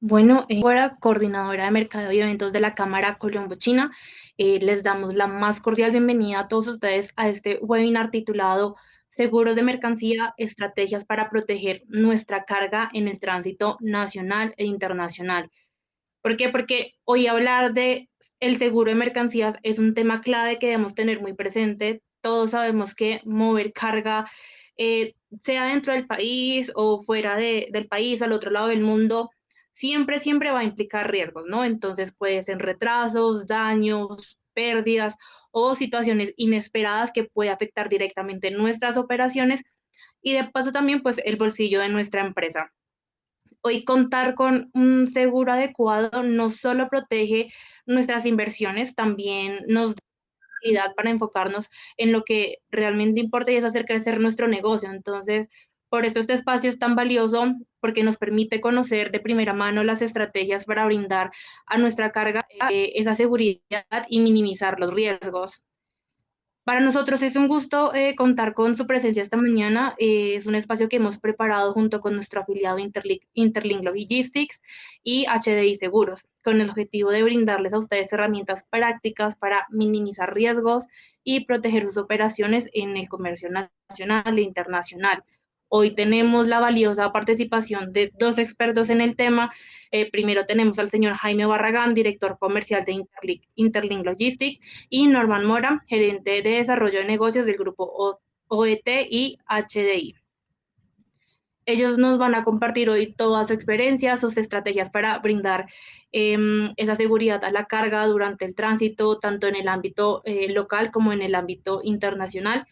Bueno, ahora coordinadora de mercado y eventos de la Cámara Colombo China, les damos la más cordial bienvenida a todos ustedes a este webinar titulado Seguros de mercancía, estrategias para proteger nuestra carga en el tránsito nacional e internacional. ¿Por qué? Porque hoy hablar de el seguro de mercancías es un tema clave que debemos tener muy presente. Todos sabemos que mover carga, eh, sea dentro del país o fuera del país, al otro lado del mundo, siempre va a implicar riesgos, ¿no? Entonces puede ser retrasos, daños, pérdidas o situaciones inesperadas que puede afectar directamente nuestras operaciones y de paso también pues el bolsillo de nuestra empresa. Hoy contar con un seguro adecuado no solo protege nuestras inversiones, también nos da habilidad para enfocarnos en lo que realmente importa y es hacer crecer nuestro negocio. Entonces, por eso este espacio es tan valioso porque nos permite conocer de primera mano las estrategias para brindar a nuestra carga esa seguridad y minimizar los riesgos. Para nosotros es un gusto contar con su presencia esta mañana. Es un espacio que hemos preparado junto con nuestro afiliado Interlink Logistics y HDI Seguros, con el objetivo de brindarles a ustedes herramientas prácticas para minimizar riesgos y proteger sus operaciones en el comercio nacional e internacional. Hoy tenemos la valiosa participación de dos expertos en el tema. Primero tenemos al señor Jaime Barragán, director comercial de Interlink Logistics, y Norman Mora, gerente de desarrollo de negocios del grupo OET y HDI. Ellos nos van a compartir hoy toda su experiencia, sus estrategias para brindar esa seguridad a la carga durante el tránsito, tanto en el ámbito local como en el ámbito internacional.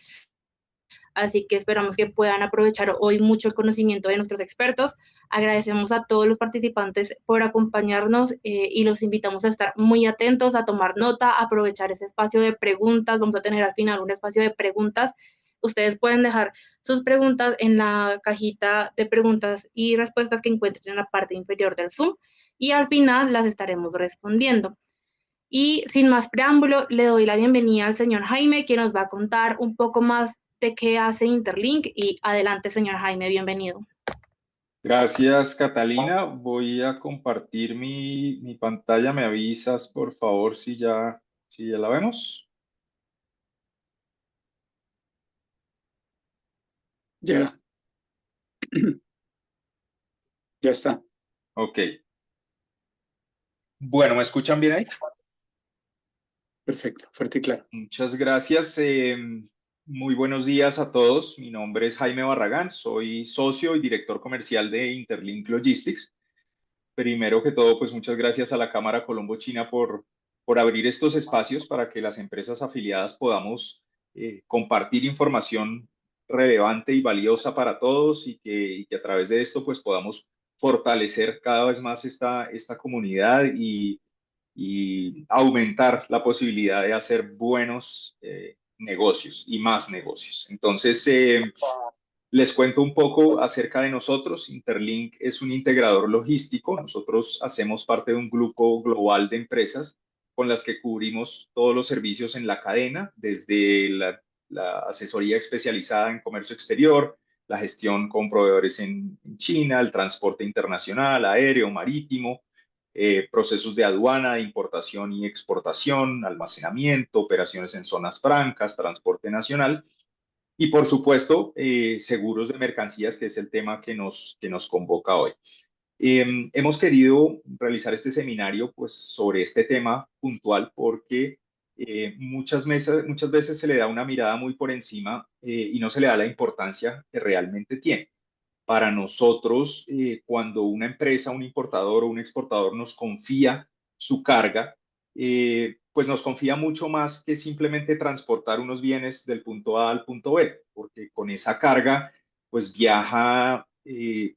Así que esperamos que puedan aprovechar hoy mucho el conocimiento de nuestros expertos. Agradecemos a todos los participantes por acompañarnos y los invitamos a estar muy atentos, a tomar nota, a aprovechar ese espacio de preguntas. Vamos a tener al final un espacio de preguntas. Ustedes pueden dejar sus preguntas en la cajita de preguntas y respuestas que encuentren en la parte inferior del Zoom y al final las estaremos respondiendo. Y sin más preámbulo, le doy la bienvenida al señor Jaime, quien nos va a contar un poco más de qué hace Interlink. Y adelante, señor Jaime, bienvenido. Gracias, Catalina. Voy a compartir mi pantalla. ¿Me avisas, por favor, si ya la vemos? Ya, ya está. Ok. Bueno, ¿me escuchan bien ahí? Perfecto, fuerte y claro. Muchas gracias. Muy buenos días a todos. Mi nombre es Jaime Barragán. Soy socio y director comercial de Interlink Logistics. Primero que todo, pues muchas gracias a la Cámara Colombo China por abrir estos espacios para que las empresas afiliadas podamos compartir información relevante y valiosa para todos y que a través de esto pues podamos fortalecer cada vez más esta comunidad y aumentar la posibilidad de hacer buenos negocios y más negocios. Entonces, les cuento un poco acerca de nosotros. Interlink es un integrador logístico. Nosotros hacemos parte de un grupo global de empresas con las que cubrimos todos los servicios en la cadena, desde la asesoría especializada en comercio exterior, la gestión con proveedores en China, el transporte internacional, aéreo, marítimo, procesos de aduana, de importación y exportación, almacenamiento, operaciones en zonas francas, transporte nacional y por supuesto, seguros de mercancías, que es el tema que nos convoca hoy. Hemos querido realizar este seminario pues, sobre este tema puntual porque muchas veces se le da una mirada muy por encima y no se le da la importancia que realmente tiene. Para nosotros, cuando una empresa, un importador o un exportador nos confía su carga, pues nos confía mucho más que simplemente transportar unos bienes del punto A al punto B, porque con esa carga, pues viaja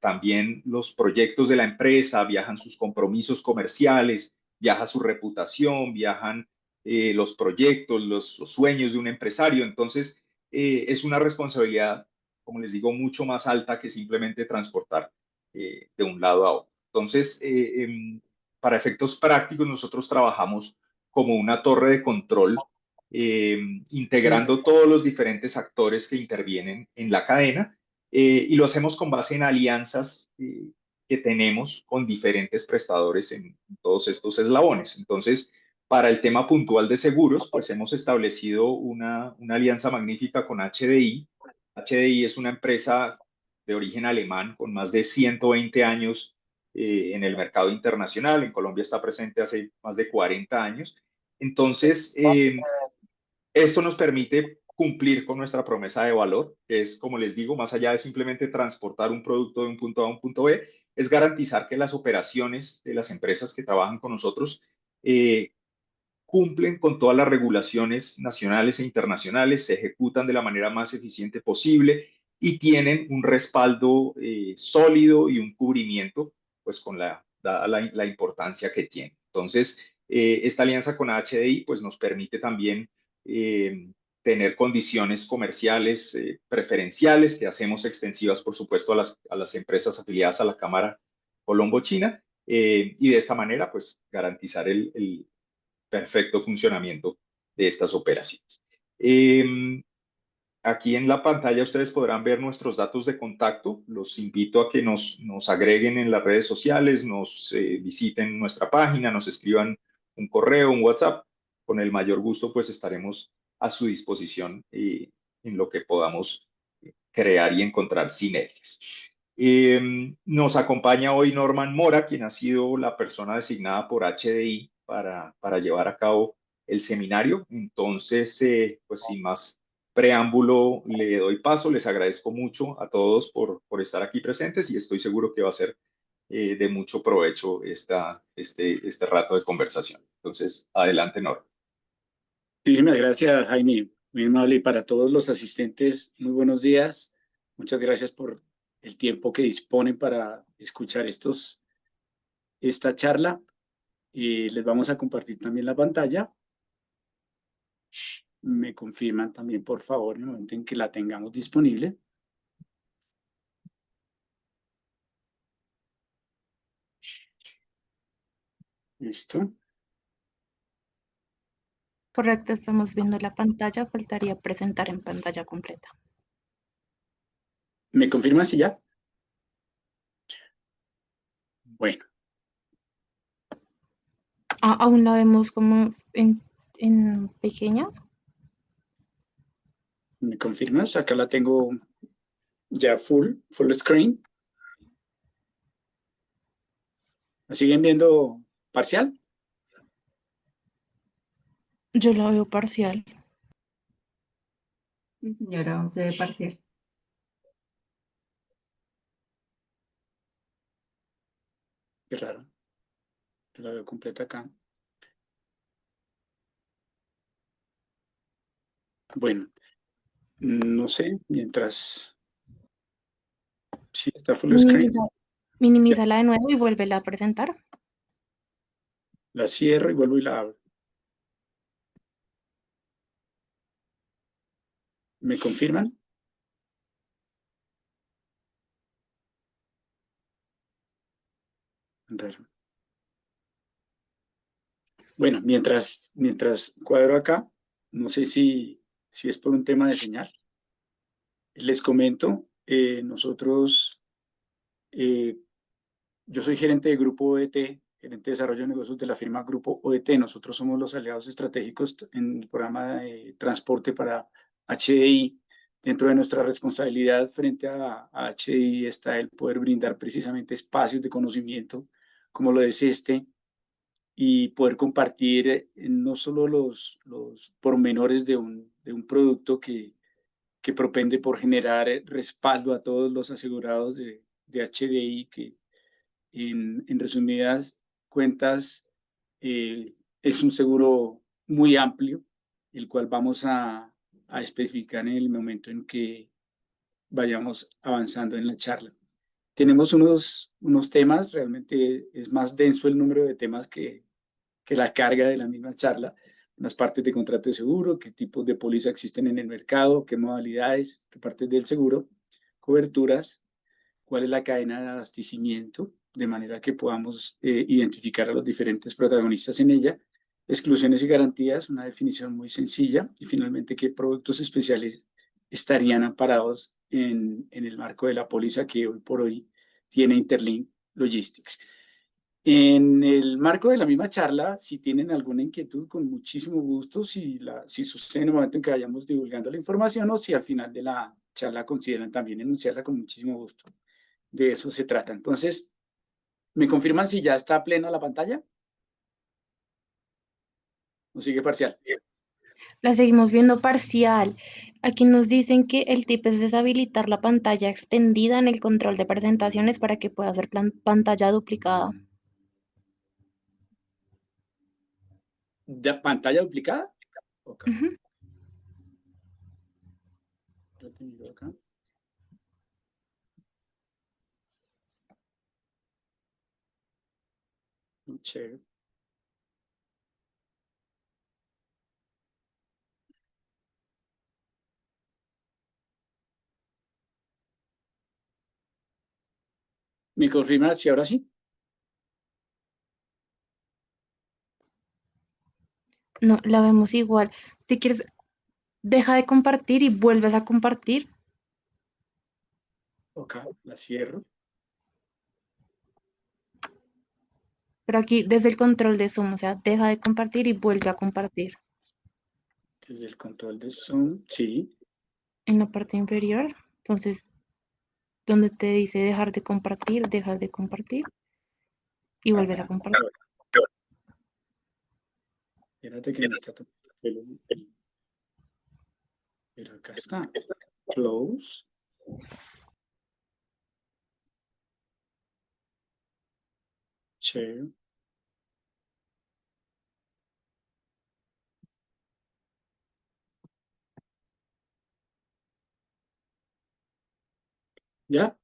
también los proyectos de la empresa, viajan sus compromisos comerciales, viaja su reputación, viajan los proyectos, los sueños de un empresario. Entonces, es una responsabilidad, como les digo, mucho más alta que simplemente transportar de un lado a otro. Entonces, para efectos prácticos, nosotros trabajamos como una torre de control, eh, integrando todos los diferentes actores que intervienen en la cadena y lo hacemos con base en alianzas que tenemos con diferentes prestadores en todos estos eslabones. Entonces, para el tema puntual de seguros, pues hemos establecido una alianza magnífica con HDI. HDI es una empresa de origen alemán con más de 120 años en el mercado internacional. En Colombia está presente hace más de 40 años. Entonces, esto nos permite cumplir con nuestra promesa de valor, que es, como les digo, más allá de simplemente transportar un producto de un punto A a un punto B, es garantizar que las operaciones de las empresas que trabajan con nosotros cumplen con todas las regulaciones nacionales e internacionales, se ejecutan de la manera más eficiente posible y tienen un respaldo sólido y un cubrimiento, pues con la importancia que tiene. Entonces, esta alianza con HDI pues nos permite también tener condiciones comerciales preferenciales que hacemos extensivas, por supuesto, a las empresas afiliadas a la Cámara Colombo-China y de esta manera, pues, garantizar el perfecto funcionamiento de estas operaciones. Aquí en la pantalla ustedes podrán ver nuestros datos de contacto. Los invito a que nos agreguen en las redes sociales, nos visiten nuestra página, nos escriban un correo, un WhatsApp. Con el mayor gusto, pues estaremos a su disposición en lo que podamos crear y encontrar sinergias. Nos acompaña hoy Norman Mora, quien ha sido la persona designada por HDI para llevar a cabo el seminario. Entonces, pues sin más preámbulo, le doy paso. Les agradezco mucho a todos por estar aquí presentes y estoy seguro que va a ser de mucho provecho este rato de conversación. Entonces, adelante, Norman. Muchísimas gracias, Jaime. Muy amable. Y para todos los asistentes, muy buenos días. Muchas gracias por el tiempo que disponen para escuchar esta charla. Les vamos a compartir también la pantalla. Me confirman también, por favor, en el momento en que la tengamos disponible. Listo. Correcto, estamos viendo la pantalla, faltaría presentar en pantalla completa. ¿Me confirman si ya? Bueno. Aún la vemos como en pequeña. ¿Me confirmas? Acá la tengo ya full screen. ¿La siguen viendo parcial? Yo la veo parcial. Sí, señora, 11 de parcial. Qué raro. La veo completa acá. Bueno, no sé, mientras... Sí, está full screen. Minimízala de nuevo y vuélvela a presentar. La cierro y vuelvo y la abro. ¿Me confirman? Raro. Bueno, mientras cuadro acá, no sé si es por un tema de señal. Les comento, nosotros, yo soy gerente de Grupo OET, gerente de desarrollo de negocios de la firma Grupo OET. Nosotros somos los aliados estratégicos en el programa de transporte para HDI. Dentro de nuestra responsabilidad frente a HDI está el poder brindar precisamente espacios de conocimiento como lo es este y poder compartir no solo los pormenores de un producto que propende por generar respaldo a todos los asegurados de HDI, que en resumidas cuentas es un seguro muy amplio, el cual vamos a especificar en el momento en que vayamos avanzando en la charla. Tenemos unos temas, realmente es más denso el número de temas que la carga de la misma charla, unas partes de contrato de seguro, qué tipos de póliza existen en el mercado, qué modalidades, qué partes del seguro, coberturas, cuál es la cadena de abastecimiento, de manera que podamos identificar a los diferentes protagonistas en ella, exclusiones y garantías, una definición muy sencilla, y finalmente qué productos especiales estarían amparados en el marco de la póliza que hoy por hoy tiene Interlink Logistics. En el marco de la misma charla, si tienen alguna inquietud, con muchísimo gusto, si sucede en el momento en que vayamos divulgando la información o si al final de la charla consideran también enunciarla, con muchísimo gusto. De eso se trata. Entonces, ¿me confirman si ya está plena la pantalla? ¿O sigue parcial? La seguimos viendo parcial. Aquí nos dicen que el tip es deshabilitar la pantalla extendida en el control de presentaciones para que pueda ser pantalla duplicada. ¿Pantalla duplicada? Ok. Ujú. Yo te miro acá. Chévere. ¿Me confirman si ahora sí? No, la vemos igual. Si quieres, deja de compartir y vuelves a compartir. Ok, la cierro. Pero aquí desde el control de Zoom, o sea, deja de compartir y vuelve a compartir. Desde el control de Zoom, sí. En la parte inferior, entonces, donde te dice dejar de compartir, dejas de compartir y vuelves a compartir. Espérate que me está tocando. Pero acá está. Close. Share. ¿Ya?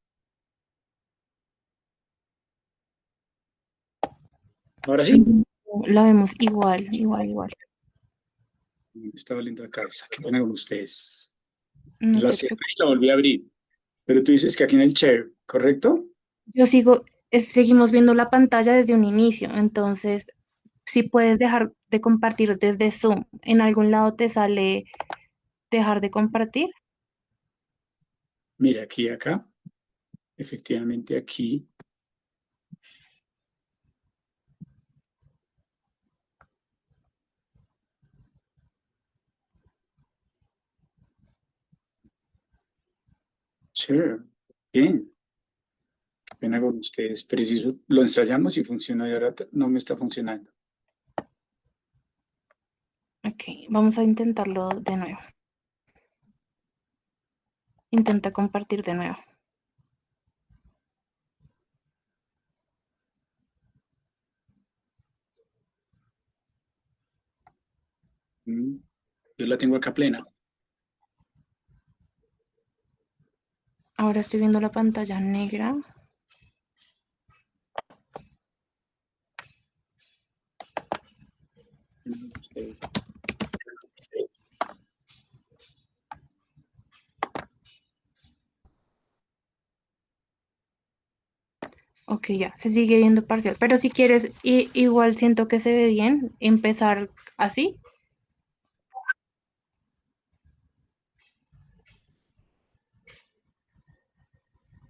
¿Ahora sí? La vemos igual, igual, igual. Me está doliendo la cabeza. Qué pena con ustedes. No La te cerré preocupes. y la volví a abrir. Pero tú dices que aquí en el share, ¿correcto? Yo sigo, seguimos viendo la pantalla desde un inicio, entonces, si puedes dejar de compartir desde Zoom, en algún lado te sale dejar de compartir. Mira, aquí, acá. Efectivamente, aquí. Share. Bien. Qué pena con ustedes. Preciso. Lo ensayamos y funcionó y ahora no me está funcionando. Ok, vamos a intentarlo de nuevo. Intenta compartir de nuevo. Yo la tengo acá plena. Ahora estoy viendo la pantalla negra. Ustedes. Ok, ya, se sigue viendo parcial. Pero si quieres, igual siento que se ve bien empezar así.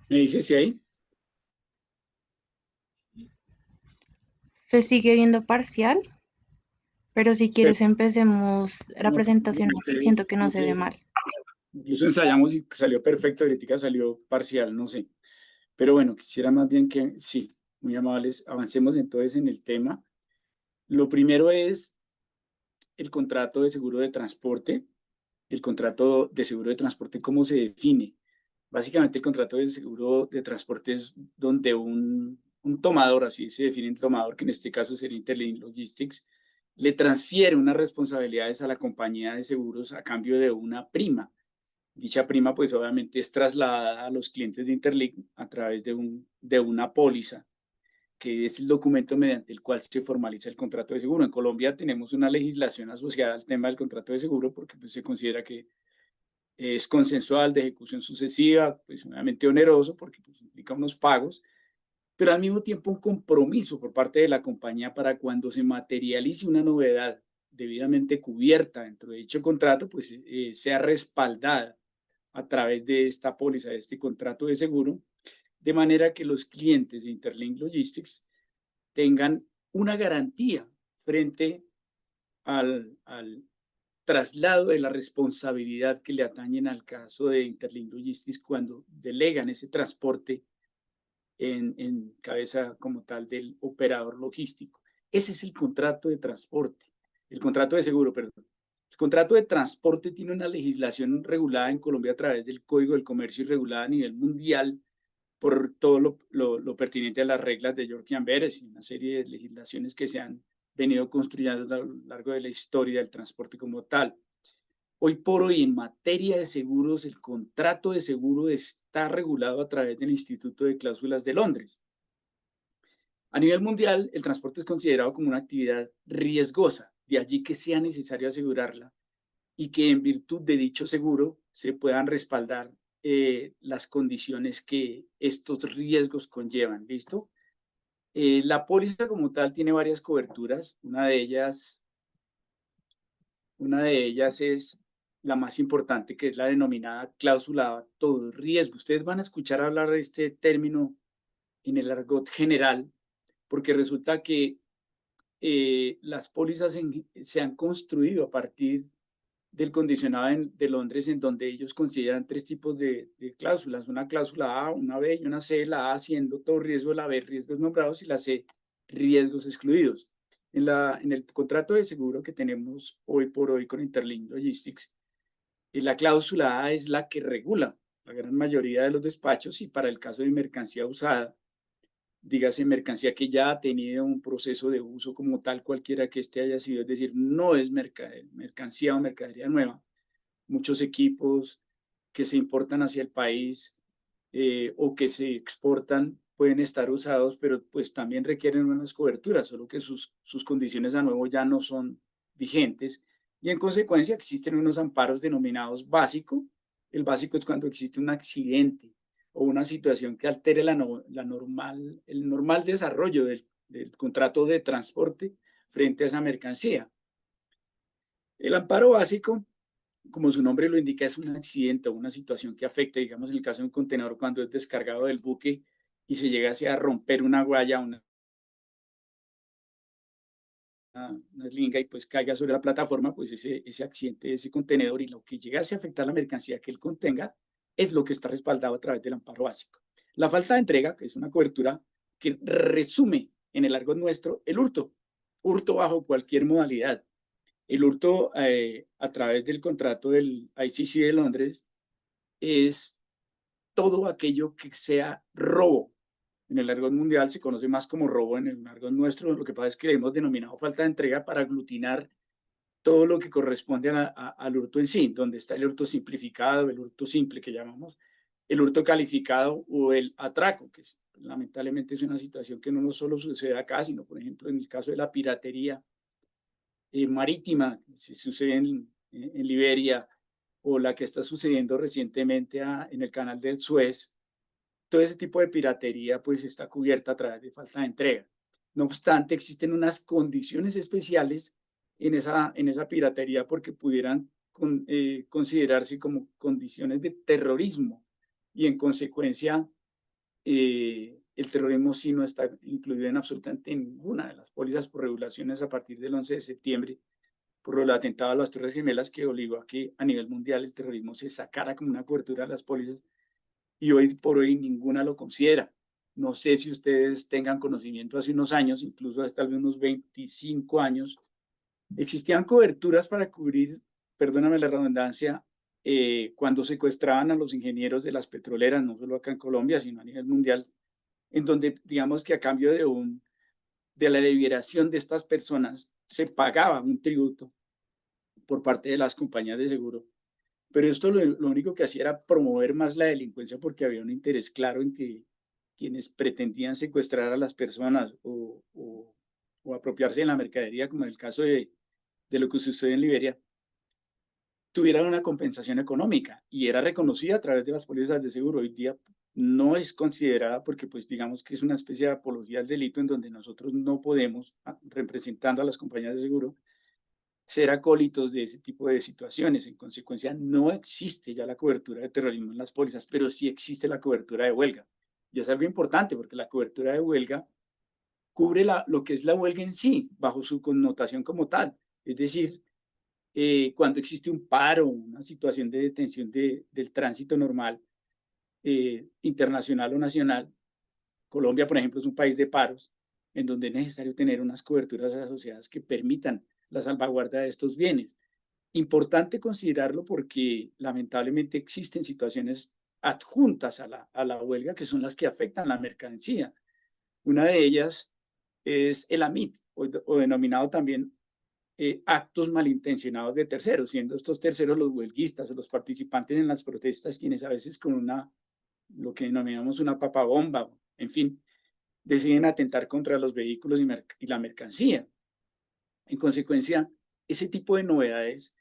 ¿Me dices si ahí? Se sigue viendo parcial, pero si Pero, quieres empecemos la no, presentación así, ustedes, siento que no no se ve sé. mal. Incluso ensayamos y salió perfecto, ahorita salió parcial, no sé. Pero bueno, quisiera más bien que, sí, muy amables, avancemos entonces en el tema. Lo primero es el contrato de seguro de transporte. El contrato de seguro de transporte, ¿cómo se define? Básicamente el contrato de seguro de transporte es donde un tomador, así se define un tomador, que en este caso sería Interlink Logistics, le transfiere unas responsabilidades a la compañía de seguros a cambio de una prima. Dicha prima, pues obviamente es trasladada a los clientes de Interlink a través de una póliza, que es el documento mediante el cual se formaliza el contrato de seguro. En Colombia tenemos una legislación asociada al tema del contrato de seguro porque pues, se considera que es consensual, de ejecución sucesiva, pues obviamente oneroso porque pues, implica unos pagos, pero al mismo tiempo un compromiso por parte de la compañía para cuando se materialice una novedad debidamente cubierta dentro de dicho contrato, pues sea respaldada a través de esta póliza, de este contrato de seguro, de manera que los clientes de Interlink Logistics tengan una garantía frente al traslado de la responsabilidad que le atañen al caso de Interlink Logistics cuando delegan ese transporte en cabeza como tal del operador logístico. Ese es el contrato de transporte, el contrato de seguro, perdón. El contrato de transporte tiene una legislación regulada en Colombia a través del Código del Comercio y regulada a nivel mundial por todo lo pertinente a las reglas de York y Amberes y una serie de legislaciones que se han venido construyendo a lo largo de la historia del transporte como tal. Hoy por hoy, en materia de seguros, el contrato de seguro está regulado a través del Instituto de Cláusulas de Londres. A nivel mundial, el transporte es considerado como una actividad riesgosa, de allí que sea necesario asegurarla y que en virtud de dicho seguro se puedan respaldar las condiciones que estos riesgos conllevan. ¿Listo? La póliza como tal tiene varias coberturas. Una de ellas es la más importante, que es la denominada cláusula a todo riesgo. Ustedes van a escuchar hablar de este término en el argot general, porque resulta que las pólizas se han construido a partir del condicionado de Londres, en donde ellos consideran tres tipos de cláusulas: una cláusula A, una B y una C. La A siendo todo riesgo, la B riesgos nombrados y la C riesgos excluidos. En el contrato de seguro que tenemos hoy por hoy con Interlink Logistics, la cláusula A es la que regula la gran mayoría de los despachos, y para el caso de mercancía usada, dígase mercancía que ya ha tenido un proceso de uso como tal, cualquiera que este haya sido, es decir, no es mercancía o mercadería nueva. Muchos equipos que se importan hacia el país o que se exportan pueden estar usados, pero pues también requieren unas coberturas, solo que sus condiciones a nuevo ya no son vigentes, y en consecuencia existen unos amparos denominados básico. El básico es cuando existe un accidente o una situación que altere el normal desarrollo del contrato de transporte frente a esa mercancía. El amparo básico, como su nombre lo indica, es un accidente o una situación que afecta, digamos, en el caso de un contenedor, cuando es descargado del buque y se llegase a romper una guaya, una eslinga, y pues caiga sobre la plataforma, pues ese accidente de ese contenedor y lo que llegase a afectar la mercancía que él contenga es lo que está respaldado a través del amparo básico. La falta de entrega, que es una cobertura que resume en el argot nuestro el hurto bajo cualquier modalidad. El hurto a través del contrato del ICC de Londres es todo aquello que sea robo. En el argot mundial se conoce más como robo, en el argot nuestro lo que pasa es que le hemos denominado falta de entrega para aglutinar todo lo que corresponde al hurto en sí, donde está el hurto simplificado, el hurto simple que llamamos, el hurto calificado o el atraco, que lamentablemente es una situación que no solo sucede acá, sino por ejemplo en el caso de la piratería marítima, si sucede en Liberia, o la que está sucediendo recientemente en el canal del Suez. Todo ese tipo de piratería pues está cubierta a través de falta de entrega. No obstante, existen unas condiciones especiales en esa piratería, porque pudieran considerarse como condiciones de terrorismo, y en consecuencia el terrorismo sí no está incluido en absolutamente ninguna de las pólizas por regulaciones a partir del 11 de septiembre, por el atentado a las Torres Gemelas, que obligó a que a nivel mundial el terrorismo se sacara como una cobertura de las pólizas, y hoy por hoy ninguna lo considera. No sé si ustedes tengan conocimiento, hace unos años, incluso hasta unos 25 años, existían coberturas para cubrir, perdóname la redundancia, cuando secuestraban a los ingenieros de las petroleras, no solo acá en Colombia, sino a nivel mundial, en donde digamos que a cambio de la liberación de estas personas se pagaba un tributo por parte de las compañías de seguro. Pero esto lo único que hacía era promover más la delincuencia, porque había un interés claro en que quienes pretendían secuestrar a las personas o apropiarse de la mercadería, como en el caso de lo que sucede en Liberia, tuvieran una compensación económica, y era reconocida a través de las pólizas de seguro. Hoy día no es considerada, porque pues digamos que es una especie de apología al delito, en donde nosotros no podemos, representando a las compañías de seguro, ser acólitos de ese tipo de situaciones. En consecuencia, no existe ya la cobertura de terrorismo en las pólizas, pero sí existe la cobertura de huelga. Y es algo importante porque la cobertura de huelga cubre lo que es la huelga en sí, bajo su connotación como tal. Es decir, cuando existe un paro, una situación de detención del tránsito normal, internacional o nacional. Colombia, por ejemplo, es un país de paros, en donde es necesario tener unas coberturas asociadas que permitan la salvaguarda de estos bienes. Importante considerarlo porque lamentablemente existen situaciones adjuntas a la huelga que son las que afectan la mercancía. Una de ellas es el AMIT, o denominado también actos malintencionados de terceros, siendo estos terceros los huelguistas o los participantes en las protestas, quienes a veces con lo que denominamos una papabomba, en fin, deciden atentar contra los vehículos y la mercancía. En consecuencia, ese tipo de novedades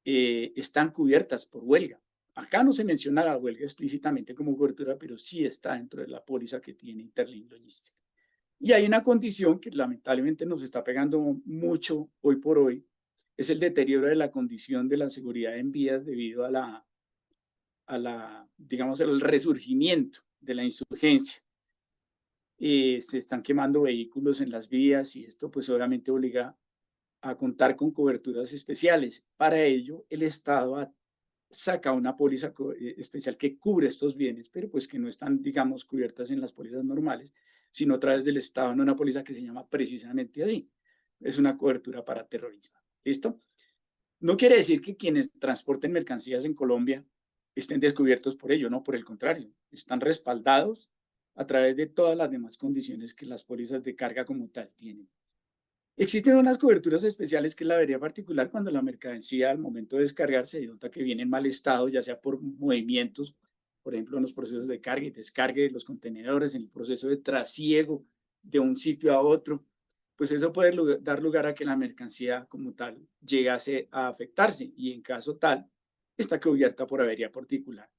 están cubiertas por huelga. Acá no se menciona la huelga explícitamente como cobertura, pero sí está dentro de la póliza que tiene Interlink Logistics. Y hay una condición que lamentablemente nos está pegando mucho hoy por hoy, es el deterioro de la condición de la seguridad en vías debido digamos, el resurgimiento de la insurgencia. Se están quemando vehículos en las vías y esto pues obviamente obliga a contar con coberturas especiales. Para ello, el Estado saca una póliza especial que cubre estos bienes, pero pues que no están, digamos, cubiertas en las pólizas normales, sino a través del Estado en una póliza que se llama precisamente así. Es una cobertura para terrorismo. ¿Listo? No quiere decir que quienes transporten mercancías en Colombia estén descubiertos por ello, no, por el contrario, están respaldados a través de todas las demás condiciones que las pólizas de carga como tal tienen. Existen unas coberturas especiales que es la avería particular cuando la mercancía al momento de descargar se nota que viene en mal estado, ya sea por movimientos, por ejemplo, en los procesos de carga y descarga de los contenedores, en el proceso de trasiego de un sitio a otro, pues eso puede dar lugar a que la mercancía como tal llegase a afectarse y en caso tal, está cubierta por avería particular.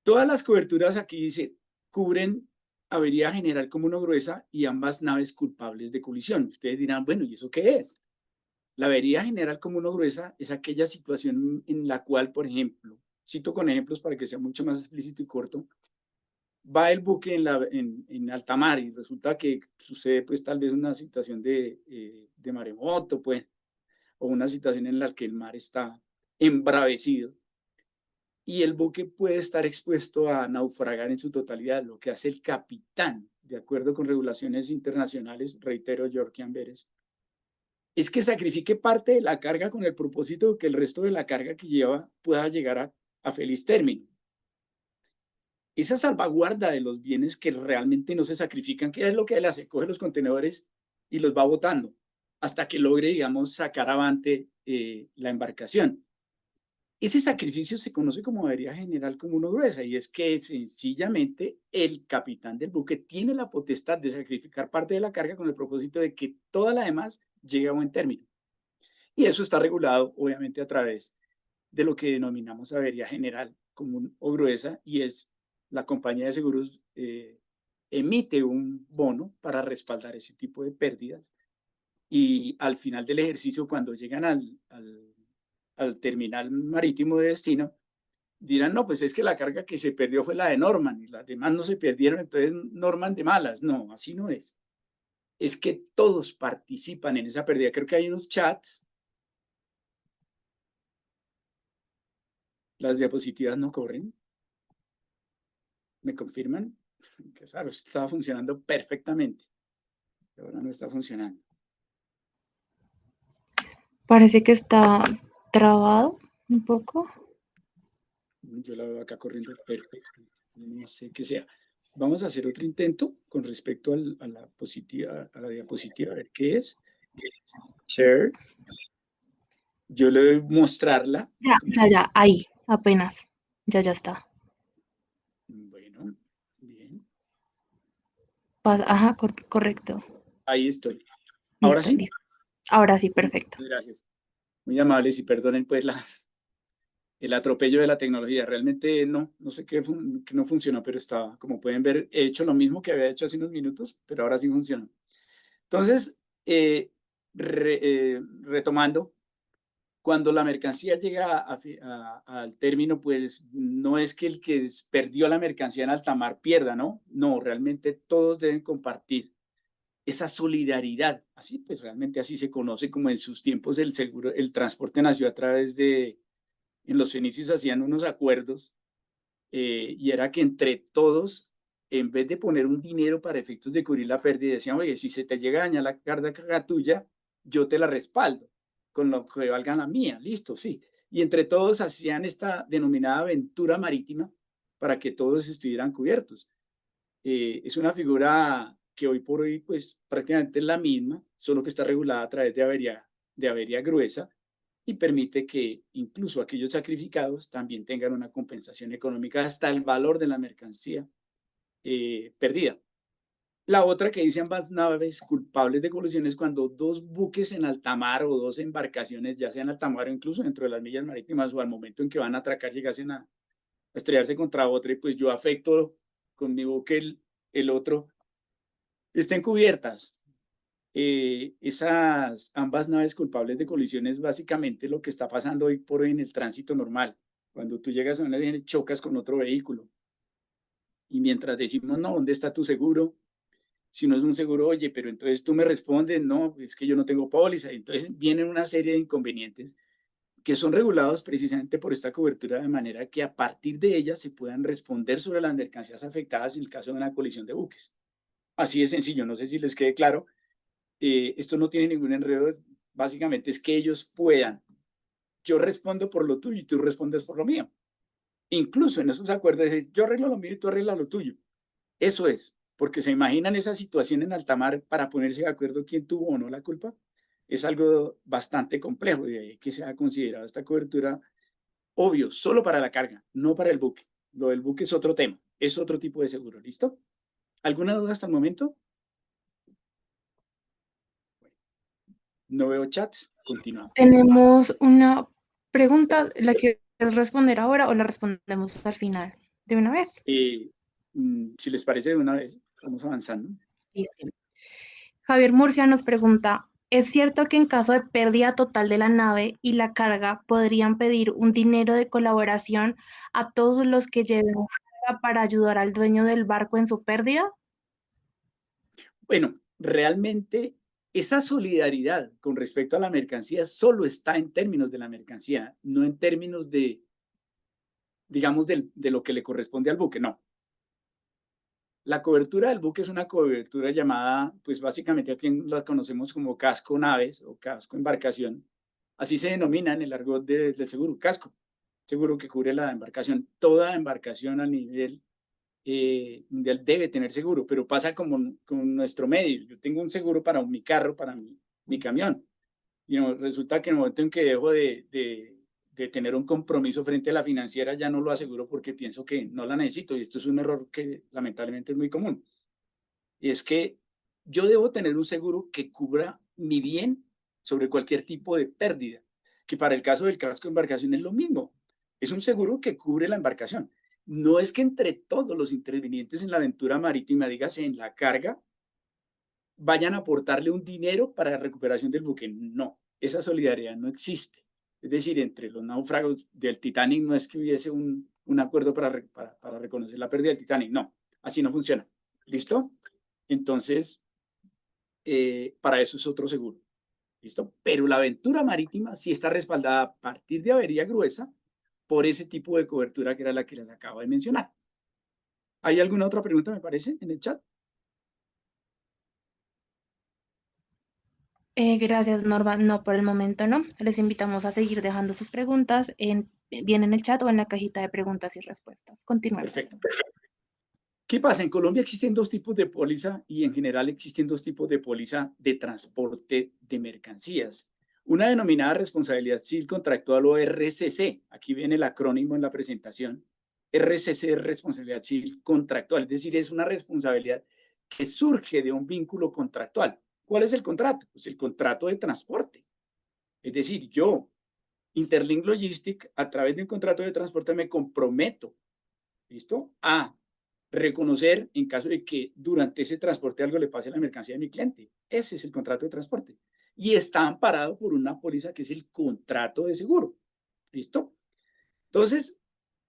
Todas las coberturas aquí dice, cubren avería general común o gruesa y ambas naves culpables de colisión. Ustedes dirán, bueno, ¿y eso qué es? La avería general común o gruesa es aquella situación en la cual, por ejemplo, cito con ejemplos para que sea mucho más explícito y corto, va el buque en alta mar y resulta que sucede pues tal vez una situación de maremoto, pues, o una situación en la que el mar está embravecido y el buque puede estar expuesto a naufragar en su totalidad, lo que hace el capitán, de acuerdo con regulaciones internacionales, reitero, York y Amberes, es que sacrifique parte de la carga con el propósito de que el resto de la carga que lleva pueda llegar a feliz término. Esa salvaguarda de los bienes que realmente no se sacrifican, ¿qué es lo que él hace? Coge los contenedores y los va botando hasta que logre, digamos, sacar avante la embarcación. Ese sacrificio se conoce como avería general común o gruesa y es que sencillamente el capitán del buque tiene la potestad de sacrificar parte de la carga con el propósito de que toda la demás llegue a buen término. Y eso está regulado obviamente a través de lo que denominamos avería general común o gruesa y es la compañía de seguros emite un bono para respaldar ese tipo de pérdidas y al final del ejercicio cuando llegan al terminal marítimo de destino, dirán, no, pues es que la carga que se perdió fue la de Norman y las demás no se perdieron, entonces Norman de malas. No, así no es. Es que todos participan en esa pérdida. Creo que hay unos chats. Las diapositivas no corren. ¿Me confirman? Que claro, estaba funcionando perfectamente. Pero ahora no está funcionando. Parece que está trabado un poco. Yo la veo acá corriendo perfecto. No sé qué sea. Vamos a hacer otro intento con respecto a la diapositiva, a ver qué es. Share. Yo le voy a mostrarla. Ya, ahí, apenas. Ya está. Bueno, bien. Ajá, correcto. Ahí estoy. ¿Ahora Listo, sí? listo. Ahora sí, perfecto. Gracias. Muy amables y perdonen pues el atropello de la tecnología. Realmente no sé qué que no funcionó, pero estaba. Como pueden ver, he hecho lo mismo que había hecho hace unos minutos, pero ahora sí funciona. Entonces, retomando, Cuando la mercancía llega al término, pues no es que el que perdió la mercancía en alta mar pierda, ¿no? No, realmente todos deben compartir esa solidaridad. Así, pues realmente así se conoce como en sus tiempos el seguro, el transporte nació a través de, en los fenicios hacían unos acuerdos y era que entre todos, en vez de poner un dinero para efectos de cubrir la pérdida, decían, oye, si se te llega a dañar la carga tuya, yo te la respaldo, con lo que valga la mía, listo, sí. Y entre todos hacían esta denominada aventura marítima para que todos estuvieran cubiertos. Es una figura que hoy por hoy, pues prácticamente es la misma, solo que está regulada a través de avería gruesa, y permite que incluso aquellos sacrificados también tengan una compensación económica hasta el valor de la mercancía perdida. La otra que dice ambas naves culpables de colusión es cuando dos buques en alta mar o dos embarcaciones, ya sea en alta mar o incluso dentro de las millas marítimas o al momento en que van a atracar, llegasen a estrellarse contra otra y pues yo afecto con mi buque el otro, estén cubiertas. Esas ambas naves culpables de colisión es básicamente lo que está pasando hoy por hoy en el tránsito normal. Cuando tú llegas a una vía chocas con otro vehículo y mientras decimos, no, ¿dónde está tu seguro? Si no es un seguro, oye, pero entonces tú me respondes, no, es que yo no tengo póliza. Entonces vienen una serie de inconvenientes que son regulados precisamente por esta cobertura de manera que a partir de ella se puedan responder sobre las mercancías afectadas en el caso de una colisión de buques. Así de sencillo, no sé si les quede claro. Esto no tiene ningún enredo, básicamente es que ellos puedan, yo respondo por lo tuyo y tú respondes por lo mío. Incluso en esos acuerdos, yo arreglo lo mío y tú arreglas lo tuyo. Eso es, porque se imaginan esa situación en alta mar para ponerse de acuerdo quién tuvo o no la culpa. Es algo bastante complejo, de ahí que se ha considerado esta cobertura, obvio, solo para la carga, no para el buque. Lo del buque es otro tema, es otro tipo de seguro, ¿listo? ¿Alguna duda hasta el momento? No veo chats, continuamos. Tenemos una pregunta, ¿la quieres responder ahora o la respondemos al final? ¿De una vez? Si les parece, de una vez, vamos avanzando. Sí, sí. Javier Murcia nos pregunta, ¿es cierto que en caso de pérdida total de la nave y la carga podrían pedir un dinero de colaboración a todos los que lleven carga para ayudar al dueño del barco en su pérdida? Bueno, realmente esa solidaridad con respecto a la mercancía solo está en términos de la mercancía, no en términos de, digamos, de lo que le corresponde al buque, no. La cobertura del buque es una cobertura llamada, pues básicamente aquí la conocemos como casco naves o casco embarcación. Así se denomina en el argot del seguro, casco, seguro que cubre la embarcación. Toda embarcación a nivel mundial debe tener seguro, pero pasa como con nuestro medio. Yo tengo un seguro para mi carro, para mi camión. Y no, resulta que en el momento en que dejo de tener un compromiso frente a la financiera, ya no lo aseguro porque pienso que no la necesito. Y esto es un error que lamentablemente es muy común. Y es que yo debo tener un seguro que cubra mi bien sobre cualquier tipo de pérdida, que para el caso del casco de embarcación es lo mismo. Es un seguro que cubre la embarcación. No es que entre todos los intervinientes en la aventura marítima, dígase en la carga, vayan a aportarle un dinero para la recuperación del buque. No, esa solidaridad no existe. Es decir, entre los náufragos del Titanic no es que hubiese un acuerdo para reconocer la pérdida del Titanic. No, así no funciona. ¿Listo? Entonces, para eso es otro seguro. ¿Listo? Pero la aventura marítima sí está respaldada a partir de avería gruesa por ese tipo de cobertura que era la que les acabo de mencionar. ¿Hay alguna otra pregunta, me parece, en el chat? Gracias, Norma. No, por el momento no. Les invitamos a seguir dejando sus preguntas bien en el chat o en la cajita de preguntas y respuestas. Continuemos. Perfecto. ¿Qué pasa? En Colombia existen dos tipos de póliza y en general existen dos tipos de póliza de transporte de mercancías. Una denominada responsabilidad civil contractual o RCC. Aquí viene el acrónimo en la presentación. RCC es responsabilidad civil contractual, es decir, es una responsabilidad que surge de un vínculo contractual. ¿Cuál es el contrato? Pues el contrato de transporte. Es decir, yo, Interlink Logistic, a través de un contrato de transporte me comprometo, ¿listo?, a reconocer en caso de que durante ese transporte algo le pase a la mercancía de mi cliente. Ese es el contrato de transporte. y está amparado por una póliza que es el contrato de seguro. ¿Listo? Entonces,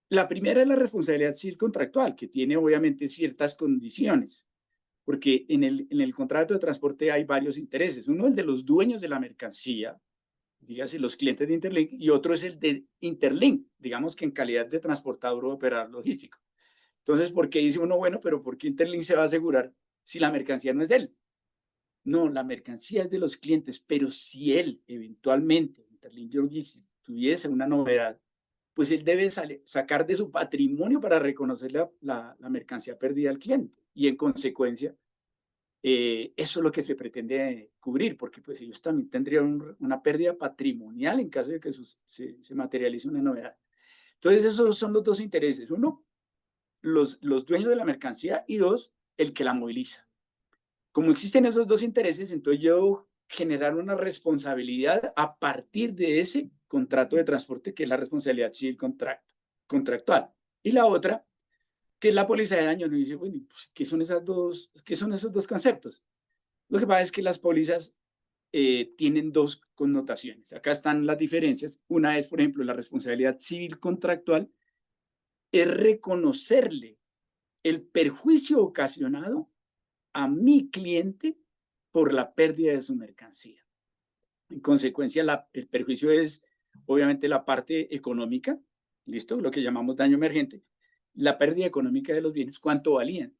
la primera es la responsabilidad civil contractual, que tiene obviamente ciertas condiciones, porque en el contrato de transporte hay varios intereses. Uno es el de los dueños de la mercancía, dígase los clientes de Interlink, y otro es el de Interlink, digamos que en calidad de transportador o operador logístico. Entonces, ¿por qué dice uno, bueno, pero por qué Interlink se va a asegurar si la mercancía no es de él? No, la mercancía es de los clientes, pero si él eventualmente, Interlink Logistics, tuviese una novedad, pues él debe sacar de su patrimonio para reconocer la mercancía perdida al cliente. Y en consecuencia, eso es lo que se pretende cubrir, porque pues ellos también tendrían una pérdida patrimonial en caso de que se materialice una novedad. Entonces, esos son los dos intereses. Uno, los dueños de la mercancía, y dos, el que la moviliza. Como existen esos dos intereses, entonces yo debo generar una responsabilidad a partir de ese contrato de transporte, que es la responsabilidad civil contractual. Y la otra, que es la póliza de daño. Uno dice, bueno, pues, ¿qué son esos dos conceptos? Lo que pasa es que las pólizas tienen dos connotaciones. Acá están las diferencias. Una es, por ejemplo, la responsabilidad civil contractual es reconocerle el perjuicio ocasionado a mi cliente por la pérdida de su mercancía. En consecuencia, el perjuicio es obviamente la parte económica, ¿listo? Lo que llamamos daño emergente, la pérdida económica de los bienes, cuánto valían.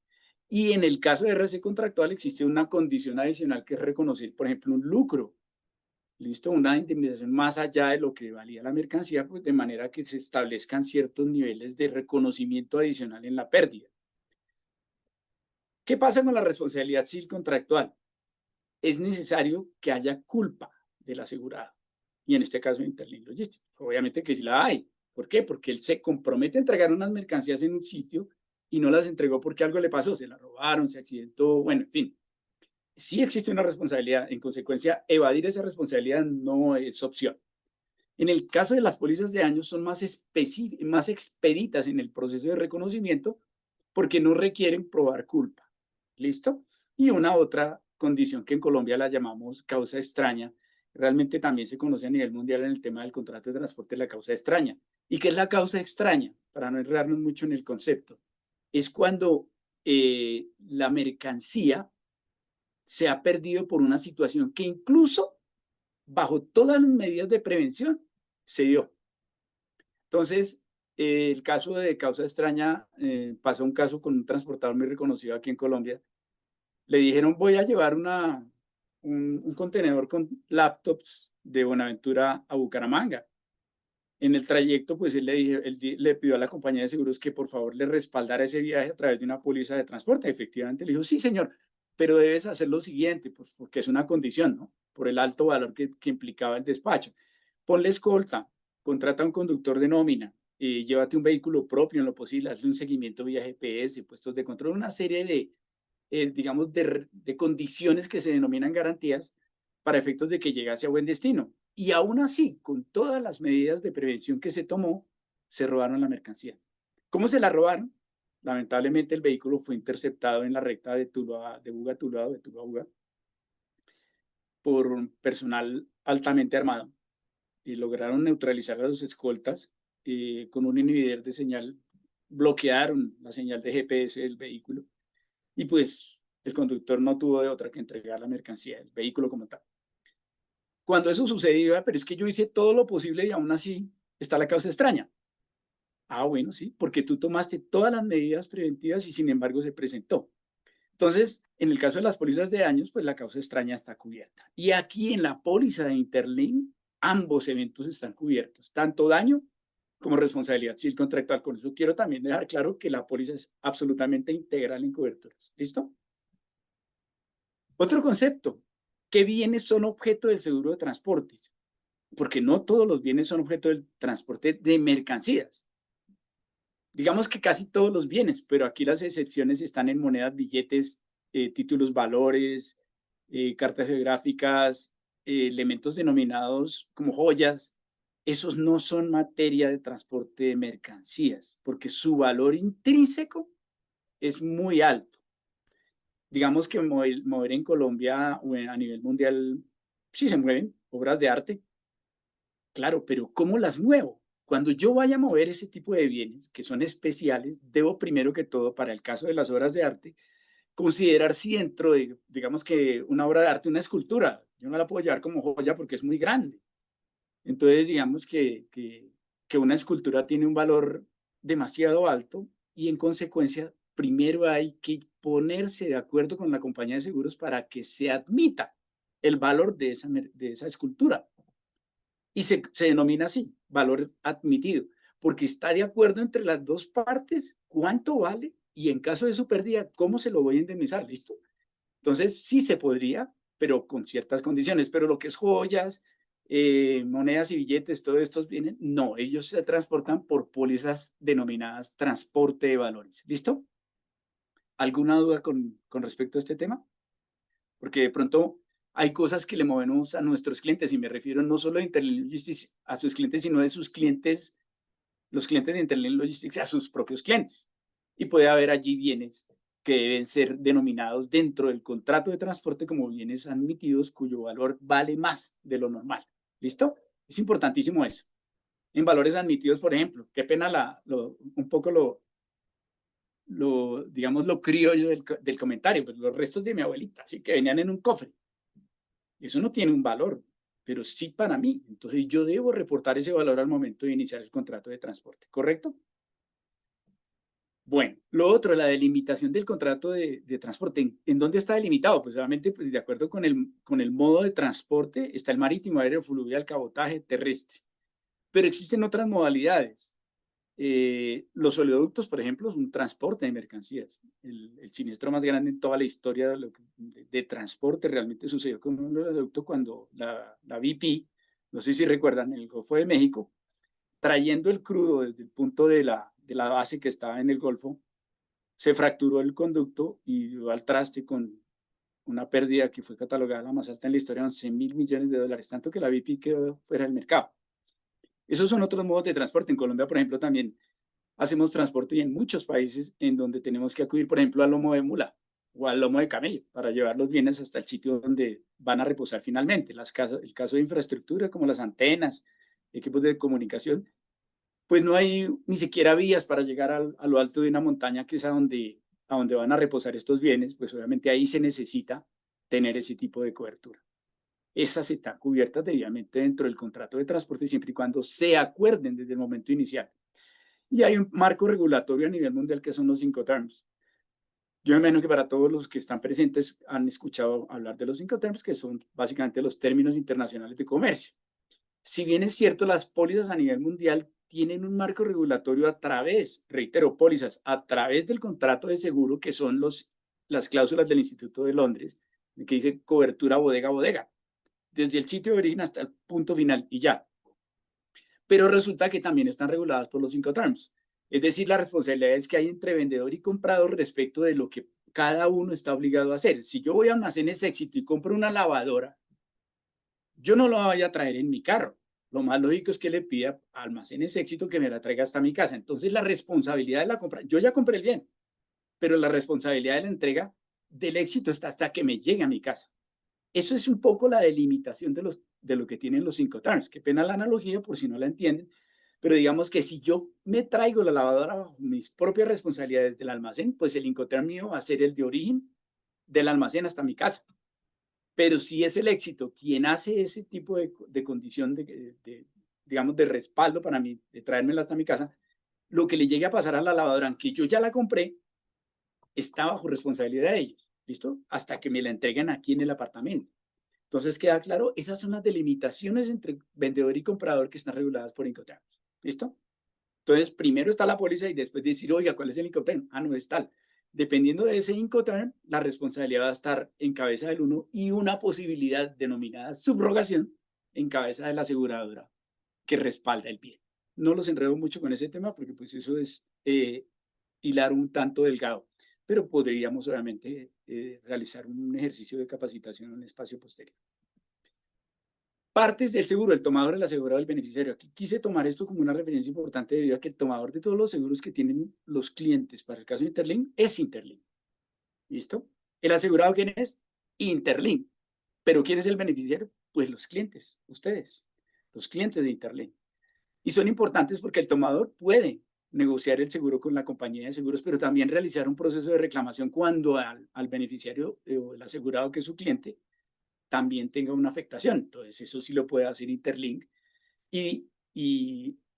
Y en el caso de RC contractual existe una condición adicional que es reconocer, por ejemplo, un lucro, ¿listo? Una indemnización más allá de lo que valía la mercancía, pues de manera que se establezcan ciertos niveles de reconocimiento adicional en la pérdida. ¿Qué pasa con la responsabilidad civil contractual? Es necesario que haya culpa del asegurado, y en este caso Interlink Logistics. Obviamente que sí la hay. ¿Por qué? Porque él se compromete a entregar unas mercancías en un sitio y no las entregó porque algo le pasó, se la robaron, se accidentó, bueno, en fin. Sí existe una responsabilidad, en consecuencia, evadir esa responsabilidad no es opción. En el caso de las pólizas de daños son más expeditas en el proceso de reconocimiento porque no requieren probar culpa. ¿Listo? Y una otra condición que en Colombia la llamamos causa extraña, realmente también se conoce a nivel mundial en el tema del contrato de transporte, la causa extraña. ¿Y qué es la causa extraña? Para no enredarnos mucho en el concepto. Es cuando la mercancía se ha perdido por una situación que incluso bajo todas las medidas de prevención se dio. Entonces, el caso de causa extraña, pasó un caso con un transportador muy reconocido aquí en Colombia. Le dijeron, voy a llevar un contenedor con laptops de Buenaventura a Bucaramanga. En el trayecto, pues él le pidió a la compañía de seguros que por favor le respaldara ese viaje a través de una póliza de transporte. Efectivamente le dijo, sí, señor, pero debes hacer lo siguiente, pues, porque es una condición, ¿no? Por el alto valor que implicaba el despacho. Ponle escolta, contrata a un conductor de nómina, llévate un vehículo propio en lo posible, hazle un seguimiento vía GPS, puestos de control, una serie digamos, de condiciones que se denominan garantías para efectos de que llegase a buen destino. Y aún así, con todas las medidas de prevención que se tomó, se robaron la mercancía. ¿Cómo se la robaron? Lamentablemente el vehículo fue interceptado en la recta de Buga a Buga, por un personal altamente armado, y lograron neutralizar a los escoltas con un inhibidor de señal, bloquearon la señal de GPS del vehículo, y pues el conductor no tuvo de otra que entregar la mercancía, el vehículo como tal. Cuando eso sucedió, pero es que yo hice todo lo posible y aún así está la causa extraña. Ah, bueno, sí, porque tú tomaste todas las medidas preventivas y sin embargo se presentó. Entonces, en el caso de las pólizas de daños, pues la causa extraña está cubierta. Y aquí en la póliza de Interlink, ambos eventos están cubiertos, tanto daño como responsabilidad civil contractual. Con eso quiero también dejar claro que la póliza es absolutamente integral en coberturas. ¿Listo? Otro concepto, ¿qué bienes son objeto del seguro de transporte? Porque no todos los bienes son objeto del transporte de mercancías. Digamos que casi todos los bienes, pero aquí las excepciones están en monedas, billetes, títulos, valores, cartas geográficas, elementos denominados como joyas. Esos no son materia de transporte de mercancías, porque su valor intrínseco es muy alto. Digamos que mover en Colombia o a nivel mundial Sí se mueven, obras de arte. Claro, pero ¿cómo las muevo? Cuando yo vaya a mover ese tipo de bienes, que son especiales, debo primero que todo, para el caso de las obras de arte, considerar si dentro de, digamos que una obra de arte, una escultura, yo no la puedo llevar como joya porque es muy grande. Entonces, digamos que una escultura tiene un valor demasiado alto y en consecuencia, primero hay que ponerse de acuerdo con la compañía de seguros para que se admita el valor de esa escultura. Y se denomina así, valor admitido, porque está de acuerdo entre las dos partes cuánto vale y en caso de su pérdida, cómo se lo voy a indemnizar, ¿listo? Entonces, sí se podría, pero con ciertas condiciones, pero lo que es joyas, monedas y billetes, todos estos bienes, no, ellos se transportan por pólizas denominadas transporte de valores, ¿listo? ¿Alguna duda con respecto a este tema? Porque de pronto hay cosas que le movemos a nuestros clientes, y me refiero no solo de Interlink Logistics a sus clientes, sino de sus clientes, los clientes de Interlink Logistics a sus propios clientes. Y puede haber allí bienes que deben ser denominados dentro del contrato de transporte como bienes admitidos cuyo valor vale más de lo normal. ¿Listo? Es importantísimo eso. En valores admitidos, por ejemplo, qué pena un poco digamos, lo criollo del comentario, pues los restos de mi abuelita, así que venían en un cofre. Eso no tiene un valor, pero sí para mí. Entonces yo debo reportar ese valor al momento de iniciar el contrato de transporte, ¿correcto? Bueno, lo otro, la delimitación del contrato de transporte. ¿En dónde está delimitado? Pues obviamente, pues, de acuerdo con el modo de transporte, está el marítimo, aéreo, fluvial, cabotaje, terrestre. Pero existen otras modalidades. Los oleoductos, por ejemplo, es un transporte de mercancías. El siniestro más grande en toda la historia de transporte realmente sucedió con un oleoducto cuando la BP, no sé si recuerdan, en el Golfo de México, trayendo el crudo desde el punto de la base que estaba en el Golfo, se fracturó el conducto y dio al traste con una pérdida que fue catalogada la más alta en la historia de 11.000 millones de dólares, tanto que la BP quedó fuera del mercado. Esos son otros modos de transporte. En Colombia, por ejemplo, también hacemos transporte y en muchos países en donde tenemos que acudir, por ejemplo, al lomo de mula o al lomo de camello para llevar los bienes hasta el sitio donde van a reposar finalmente. El caso de infraestructura como las antenas, equipos de comunicación, pues no hay ni siquiera vías para llegar a lo alto de una montaña que es a donde van a reposar estos bienes, pues obviamente ahí se necesita tener ese tipo de cobertura. Esas están cubiertas debidamente dentro del contrato de transporte siempre y cuando se acuerden desde el momento inicial. Y hay un marco regulatorio a nivel mundial que son los Incoterms. Yo me imagino que para todos los que están presentes han escuchado hablar de los Incoterms, que son básicamente los términos internacionales de comercio. Si bien es cierto, las pólizas a nivel mundial tienen un marco regulatorio a través, reitero, pólizas, a través del contrato de seguro, que son las cláusulas del Instituto de Londres, que dice cobertura bodega a bodega, desde el sitio de origen hasta el punto final y ya. Pero resulta que también están reguladas por los Incoterms. Es decir, las responsabilidades que hay entre vendedor y comprador respecto de lo que cada uno está obligado a hacer. Si yo voy a Almacenes Éxito y compro una lavadora, yo no la voy a traer en mi carro. Lo más lógico es que le pida a Almacenes Éxito que me la traiga hasta mi casa. Entonces, la responsabilidad de la compra, yo ya compré el bien, pero la responsabilidad de la entrega del éxito está hasta que me llegue a mi casa. Eso es un poco la delimitación de lo que tienen los Incoterms. Qué pena la analogía por si no la entienden, pero digamos que si yo me traigo la lavadora bajo mis propias responsabilidades del almacén, pues el Incoterm mío va a ser el de origen del almacén hasta mi casa. Pero si es el éxito quien hace ese tipo de condición digamos, de respaldo para mí, de traérmela hasta mi casa, lo que le llegue a pasar a la lavadora, aunque yo ya la compré, está bajo responsabilidad de ellos, ¿listo? Hasta que me la entreguen aquí en el apartamento. Entonces queda claro, esas son las delimitaciones entre vendedor y comprador que están reguladas por Incoterms, ¿listo? Entonces, primero está la póliza y después decir, oiga, ¿cuál es el Incoterm? Ah, no, es tal. Dependiendo de ese Incoterm, la responsabilidad va a estar en cabeza del uno y una posibilidad denominada subrogación en cabeza de la aseguradora que respalda el bien. No los enredo mucho con ese tema porque pues eso es hilar un tanto delgado, pero podríamos obviamente realizar un ejercicio de capacitación en un espacio posterior. Partes del seguro, el tomador, el asegurado, el beneficiario. Aquí quise tomar esto como una referencia importante debido a que el tomador de todos los seguros que tienen los clientes para el caso de Interlink es Interlink. ¿Listo? ¿El asegurado quién es? Interlink. ¿Pero quién es el beneficiario? Pues los clientes, ustedes, los clientes de Interlink. Y son importantes porque el tomador puede negociar el seguro con la compañía de seguros, pero también realizar un proceso de reclamación cuando al beneficiario o el asegurado, que es su cliente, también tenga una afectación. Entonces, eso sí lo puede hacer Interlink e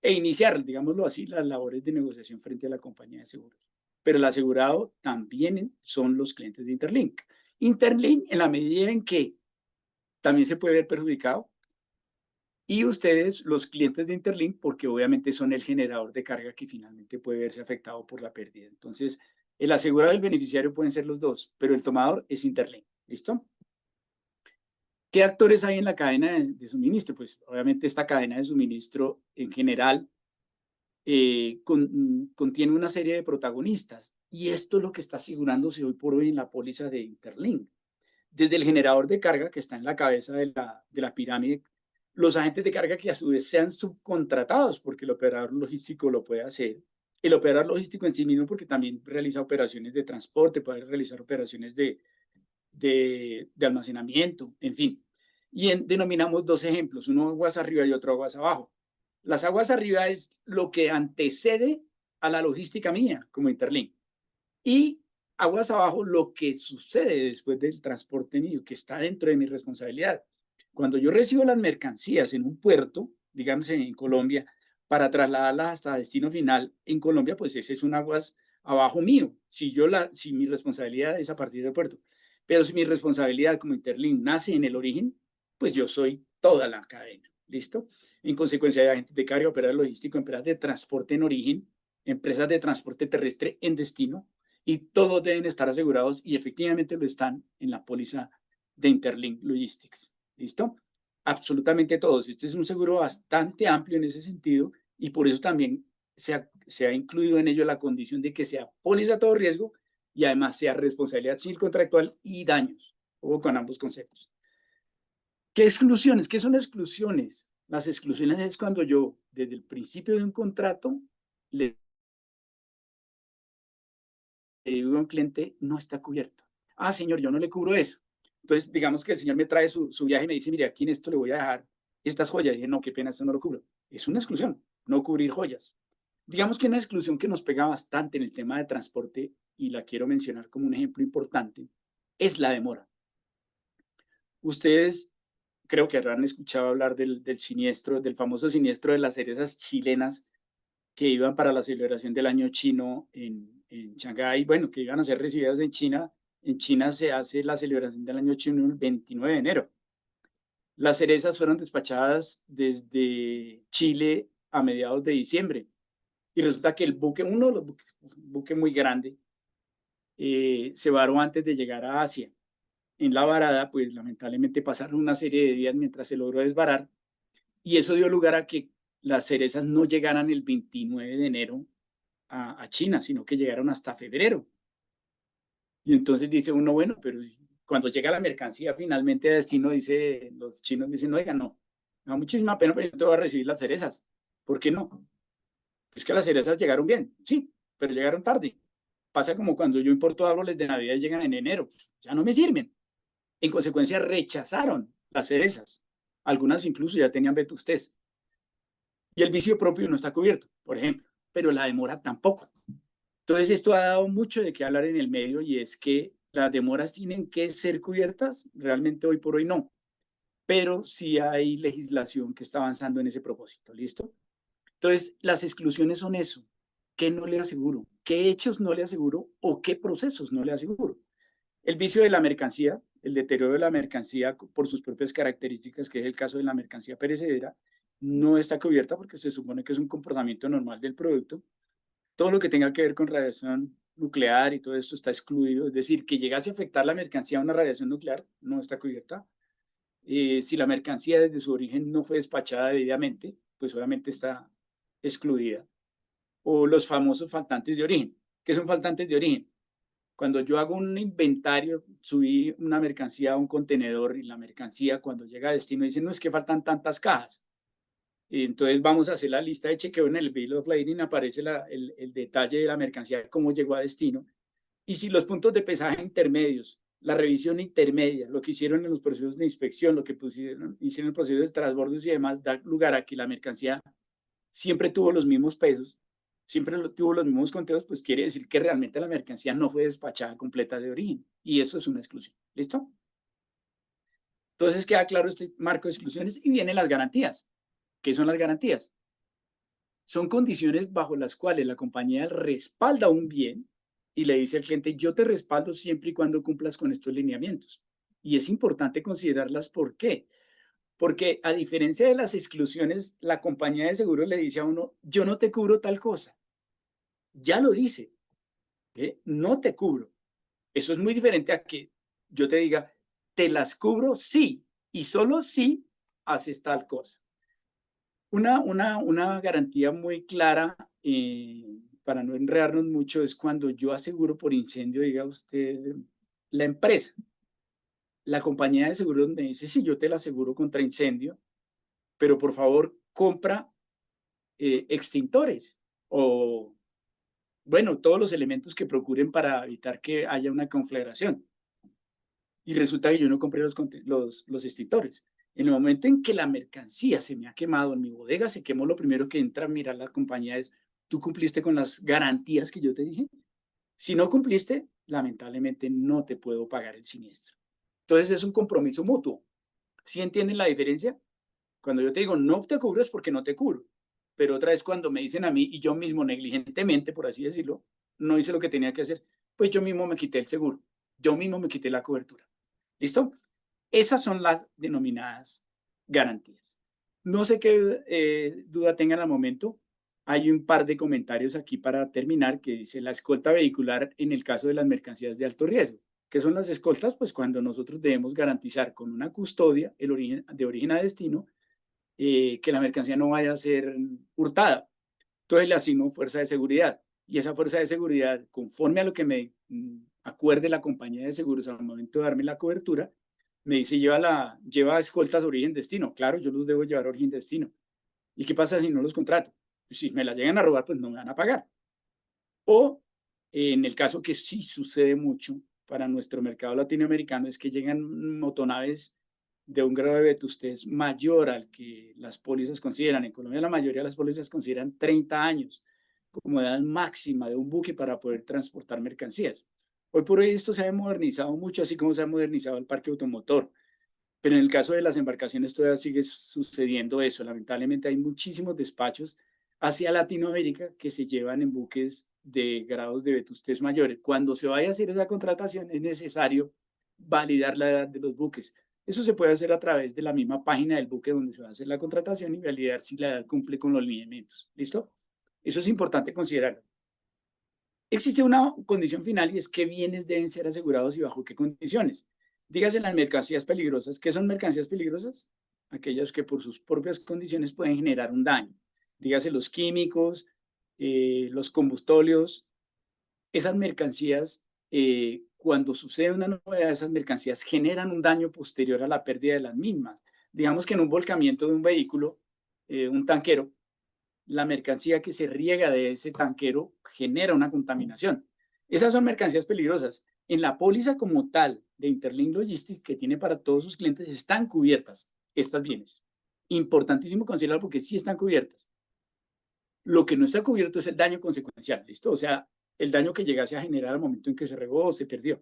iniciar, digámoslo así, las labores de negociación frente a la compañía de seguros. Pero el asegurado también son los clientes de Interlink. Interlink, en la medida en que también se puede ver perjudicado, y ustedes, los clientes de Interlink, porque obviamente son el generador de carga que finalmente puede verse afectado por la pérdida. Entonces, el asegurado y el beneficiario pueden ser los dos, pero el tomador es Interlink. ¿Listo? ¿Qué actores hay en la cadena de suministro? Pues obviamente esta cadena de suministro en general contiene una serie de protagonistas, y esto es lo que está asegurándose hoy por hoy en la póliza de Interlink. Desde el generador de carga, que está en la cabeza de la pirámide, los agentes de carga que a su vez sean subcontratados, porque el operador logístico lo puede hacer. El operador logístico en sí mismo, porque también realiza operaciones de transporte, puede realizar operaciones de almacenamiento, en fin. Y denominamos dos ejemplos, uno aguas arriba y otro aguas abajo. Las aguas arriba es lo que antecede a la logística mía como Interlink. Y aguas abajo lo que sucede después del transporte mío, que está dentro de mi responsabilidad. Cuando yo recibo las mercancías en un puerto, digamos en Colombia, para trasladarlas hasta destino final en Colombia, pues ese es un aguas abajo mío, si mi responsabilidad es a partir del puerto. Pero si mi responsabilidad como Interlink nace en el origen, pues yo soy toda la cadena. ¿Listo? En consecuencia, hay agentes de carga, operador logístico, empresas de transporte en origen, empresas de transporte terrestre en destino, y todos deben estar asegurados, y efectivamente lo están en la póliza de Interlink Logistics. ¿Listo? Absolutamente todos. Este es un seguro bastante amplio en ese sentido, y por eso también se ha incluido en ello la condición de que sea póliza a todo riesgo y además sea responsabilidad civil contractual y daños, o con ambos conceptos. ¿Qué exclusiones? ¿Qué son exclusiones? Las exclusiones es cuando yo, desde el principio de un contrato, le digo a un cliente, no está cubierto. Ah, señor, yo no le cubro eso. Entonces, digamos que el señor me trae su viaje y me dice, mire, aquí en esto le voy a dejar estas joyas. Y dije, no, qué pena, esto no lo cubro. Es una exclusión, no cubrir joyas. Digamos que una exclusión que nos pega bastante en el tema de transporte, y la quiero mencionar como un ejemplo importante, es la demora. Ustedes creo que habrán escuchado hablar del siniestro, del famoso siniestro de las cerezas chilenas que iban para la celebración del año chino en Shanghái, bueno, que iban a ser recibidas en China. En China se hace la celebración del año chino el 29 de enero. Las cerezas fueron despachadas desde Chile a mediados de diciembre, y resulta que el buque, uno de los buques, un buque muy grande, se varó antes de llegar a Asia. En la varada, pues lamentablemente pasaron una serie de días mientras se logró desvarar, y eso dio lugar a que las cerezas no llegaran el 29 de enero a China, sino que llegaron hasta febrero. Y entonces dice uno, bueno, pero cuando llega la mercancía finalmente a destino, los chinos dicen, oigan, no, me da muchísima pena, pero yo te voy a recibir las cerezas. ¿Por qué no? Pues que las cerezas llegaron bien, sí, pero llegaron tarde. Pasa como cuando yo importo árboles de Navidad y llegan en enero, ya no me sirven. En consecuencia, rechazaron las cerezas. Algunas incluso ya tenían vetustez. Y el vicio propio no está cubierto, por ejemplo, pero la demora tampoco. Entonces, esto ha dado mucho de qué hablar en el medio, y es que las demoras tienen que ser cubiertas. Realmente hoy por hoy no, pero sí hay legislación que está avanzando en ese propósito. ¿Listo? Entonces, las exclusiones son eso. ¿Qué no le aseguro? ¿Qué hechos no le aseguro? ¿O qué procesos no le aseguro? El vicio de la mercancía, el deterioro de la mercancía por sus propias características, que es el caso de la mercancía perecedera, no está cubierta porque se supone que es un comportamiento normal del producto. Todo lo que tenga que ver con radiación nuclear y todo esto está excluido. Es decir, que llegase a afectar la mercancía a una radiación nuclear no está cubierta. Si la mercancía desde su origen no fue despachada debidamente, pues obviamente está excluida. O los famosos faltantes de origen. ¿Qué son faltantes de origen? Cuando yo hago un inventario, subí una mercancía a un contenedor, y la mercancía cuando llega a destino dice, no, es que faltan tantas cajas. Y entonces vamos a hacer la lista de chequeo. En el bill of lading aparece el detalle de la mercancía, cómo llegó a destino. Y si los puntos de pesaje intermedios la revisión intermedia, lo que hicieron en los procesos de inspección, lo que hicieron en el proceso de transbordos y demás, da lugar a que la mercancía siempre tuvo los mismos pesos, siempre tuvo los mismos conteos, pues quiere decir que realmente la mercancía no fue despachada completa de origen. Y eso es una exclusión. ¿Listo? Entonces queda claro este marco de exclusiones y vienen las garantías. ¿Qué son las garantías? Son condiciones bajo las cuales la compañía respalda un bien y le dice al cliente, yo te respaldo siempre y cuando cumplas con estos lineamientos. Y es importante considerarlas. ¿Por qué? Porque a diferencia de las exclusiones, la compañía de seguros le dice a uno, yo no te cubro tal cosa. Ya lo dice, no te cubro. Eso es muy diferente a que yo te diga, te las cubro sí, y solo si haces tal cosa. Una garantía muy clara, para no enredarnos mucho, es cuando yo aseguro por incendio, diga usted, la empresa. La compañía de seguros me dice, sí, yo te la aseguro contra incendio, pero por favor compra extintores o, bueno, todos los elementos que procuren para evitar que haya una conflagración. Y resulta que yo no compré los extintores. En el momento en que la mercancía se me ha quemado, en mi bodega se quemó, lo primero que entra a mirar la compañía es, ¿tú cumpliste con las garantías que yo te dije? Si no cumpliste, lamentablemente no te puedo pagar el siniestro. Entonces es un compromiso mutuo. ¿Sí entienden la diferencia? Cuando yo te digo, no te cubro es porque no te cubro. Pero otra vez cuando me dicen a mí y yo mismo negligentemente, por así decirlo, no hice lo que tenía que hacer, pues yo mismo me quité el seguro. Yo mismo me quité la cobertura. ¿Listo? Esas son las denominadas garantías. No sé qué duda tengan al momento. Hay un par de comentarios aquí para terminar que dice la escolta vehicular en el caso de las mercancías de alto riesgo. ¿Qué son las escoltas? Pues cuando nosotros debemos garantizar con una custodia el origen, de origen a destino, que la mercancía no vaya a ser hurtada. Entonces le asigno fuerza de seguridad y esa fuerza de seguridad, conforme a lo que me acuerde la compañía de seguros al momento de darme la cobertura, me dice lleva escoltas origen-destino. Claro, yo los debo llevar origen-destino. ¿Y qué pasa si no los contrato? Si me la llegan a robar, pues no me van a pagar. O en el caso que sí sucede mucho para nuestro mercado latinoamericano es que llegan motonaves de un grado de vetustez mayor al que las pólizas consideran. En Colombia la mayoría de las pólizas consideran 30 años como edad máxima de un buque para poder transportar mercancías. Hoy por hoy esto se ha modernizado mucho, así como se ha modernizado el parque automotor. Pero en el caso de las embarcaciones todavía sigue sucediendo eso. Lamentablemente hay muchísimos despachos hacia Latinoamérica que se llevan en buques de grados de vetustez mayores. Cuando se vaya a hacer esa contratación es necesario validar la edad de los buques. Eso se puede hacer a través de la misma página del buque donde se va a hacer la contratación y validar si la edad cumple con los lineamientos. ¿Listo? Eso es importante considerarlo. Existe una condición final y es qué bienes deben ser asegurados y bajo qué condiciones. Dígase las mercancías peligrosas. ¿Qué son mercancías peligrosas? Aquellas que por sus propias condiciones pueden generar un daño. Dígase los químicos, los combustóleos. Esas mercancías, cuando sucede una novedad, esas mercancías generan un daño posterior a la pérdida de las mismas. Digamos que en un volcamiento de un vehículo, un tanquero, la mercancía que se riega de ese tanquero genera una contaminación. Esas son mercancías peligrosas. En la póliza como tal de Interlink Logistics, que tiene para todos sus clientes, están cubiertas estas bienes. Importantísimo considerarlo porque sí están cubiertas. Lo que no está cubierto es el daño consecuencial, ¿listo? O sea, el daño que llegase a generar al momento en que se regó o se perdió.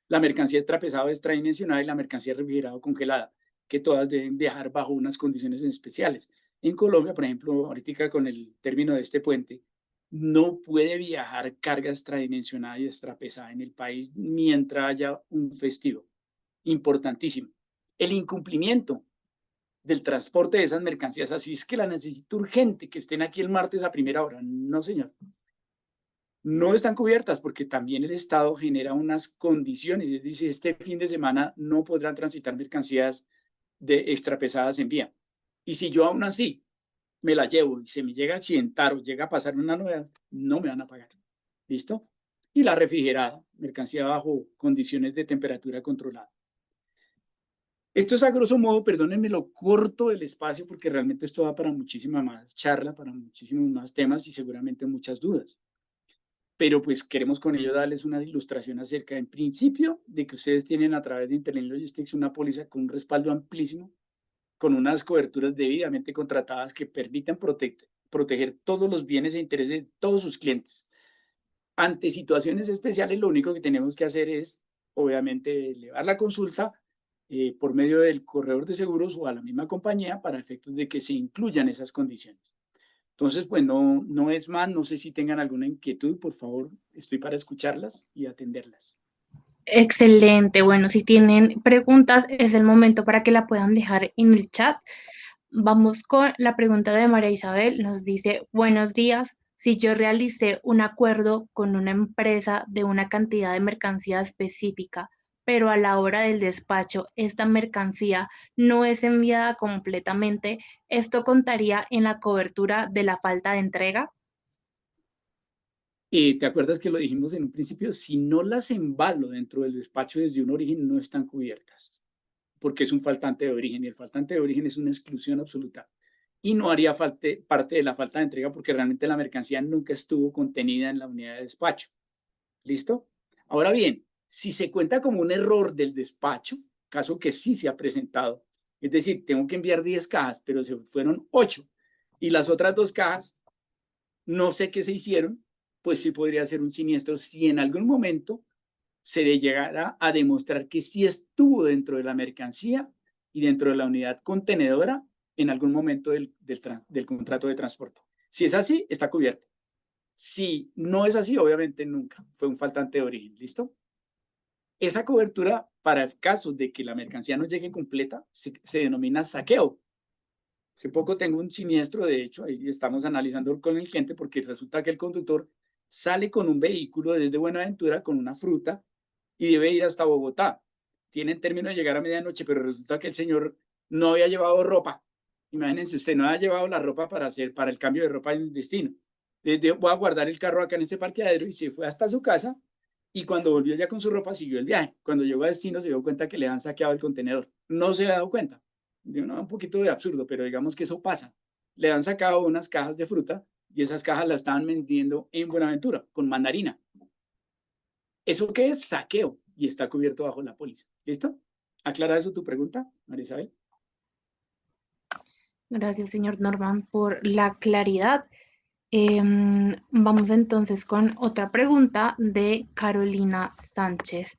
La mercancía extrapesada o extradimensionada y la mercancía refrigerada o congelada, que todas deben viajar bajo unas condiciones especiales. En Colombia, por ejemplo, ahorita con el término de este puente, no puede viajar carga extradimensionada y extrapesada en el país mientras haya un festivo. Importantísimo. El incumplimiento del transporte de esas mercancías, así es que la necesito urgente, que estén aquí el martes a primera hora. No, señor. No están cubiertas porque también el Estado genera unas condiciones, es decir, este fin de semana no podrán transitar mercancías de extrapesadas en vía. Y si yo aún así me la llevo y se me llega a accidentar o llega a pasar una novedad, no me van a pagar. ¿Listo? Y la refrigerada, mercancía bajo condiciones de temperatura controlada. Esto es a grosso modo, perdónenme lo corto del espacio porque realmente esto da para muchísima más charla, para muchísimos más temas y seguramente muchas dudas. pero pues queremos con ello darles una ilustración acerca, en principio, de que ustedes tienen a través de Interlink Logistics una póliza con un respaldo amplísimo, con unas coberturas debidamente contratadas que permitan proteger todos los bienes e intereses de todos sus clientes. Ante situaciones especiales, lo único que tenemos que hacer es, obviamente, elevar la consulta por medio del corredor de seguros o a la misma compañía para efectos de que se incluyan esas condiciones. Entonces, pues no es más, no sé si tengan alguna inquietud, por favor, estoy para escucharlas y atenderlas. Excelente. Bueno, si tienen preguntas, es el momento para que la puedan dejar en el chat. Vamos con la pregunta de María Isabel. Nos dice, buenos días. Si yo realicé un acuerdo con una empresa de una cantidad de mercancía específica, pero a la hora del despacho esta mercancía no es enviada completamente, ¿esto contaría en la cobertura de la falta de entrega? ¿Te acuerdas que lo dijimos en un principio? Si no las embalo dentro del despacho desde un origen, no están cubiertas, porque es un faltante de origen y el faltante de origen es una exclusión absoluta. Y no haría parte de la falta de entrega porque realmente la mercancía nunca estuvo contenida en la unidad de despacho. ¿Listo? Ahora bien, si se cuenta como un error del despacho, caso que sí se ha presentado, es decir, tengo que enviar 10 cajas, pero se fueron 8 y las otras 2 cajas no sé qué se hicieron, pues sí podría ser un siniestro si en algún momento se le llegara a demostrar que sí estuvo dentro de la mercancía y dentro de la unidad contenedora en algún momento del contrato de transporte. Si es así, está cubierto. Si no es así, obviamente nunca. Fue un faltante de origen. ¿Listo? Esa cobertura, para casos de que la mercancía no llegue completa, se denomina saqueo. Hace poco tengo un siniestro, de hecho, ahí estamos analizando con el cliente porque resulta que el conductor sale con un vehículo desde Buenaventura con una fruta y debe ir hasta Bogotá. Tiene en término de llegar a medianoche, pero resulta que el señor no había llevado ropa. Imagínense, usted no ha llevado la ropa para el cambio de ropa en el destino. Voy a guardar el carro acá en este parqueadero y se fue hasta su casa y cuando volvió ya con su ropa siguió el viaje. Cuando llegó a destino se dio cuenta que le han saqueado el contenedor. No se ha dado cuenta. Un poquito de absurdo, pero digamos que eso pasa. Le han sacado unas cajas de fruta y esas cajas las estaban vendiendo en Buenaventura con mandarina. ¿Eso qué es? Saqueo y está cubierto bajo la póliza. ¿Listo? ¿Aclara eso tu pregunta, María Isabel? Gracias, señor Norman, por la claridad. Vamos entonces con otra pregunta de Carolina Sánchez.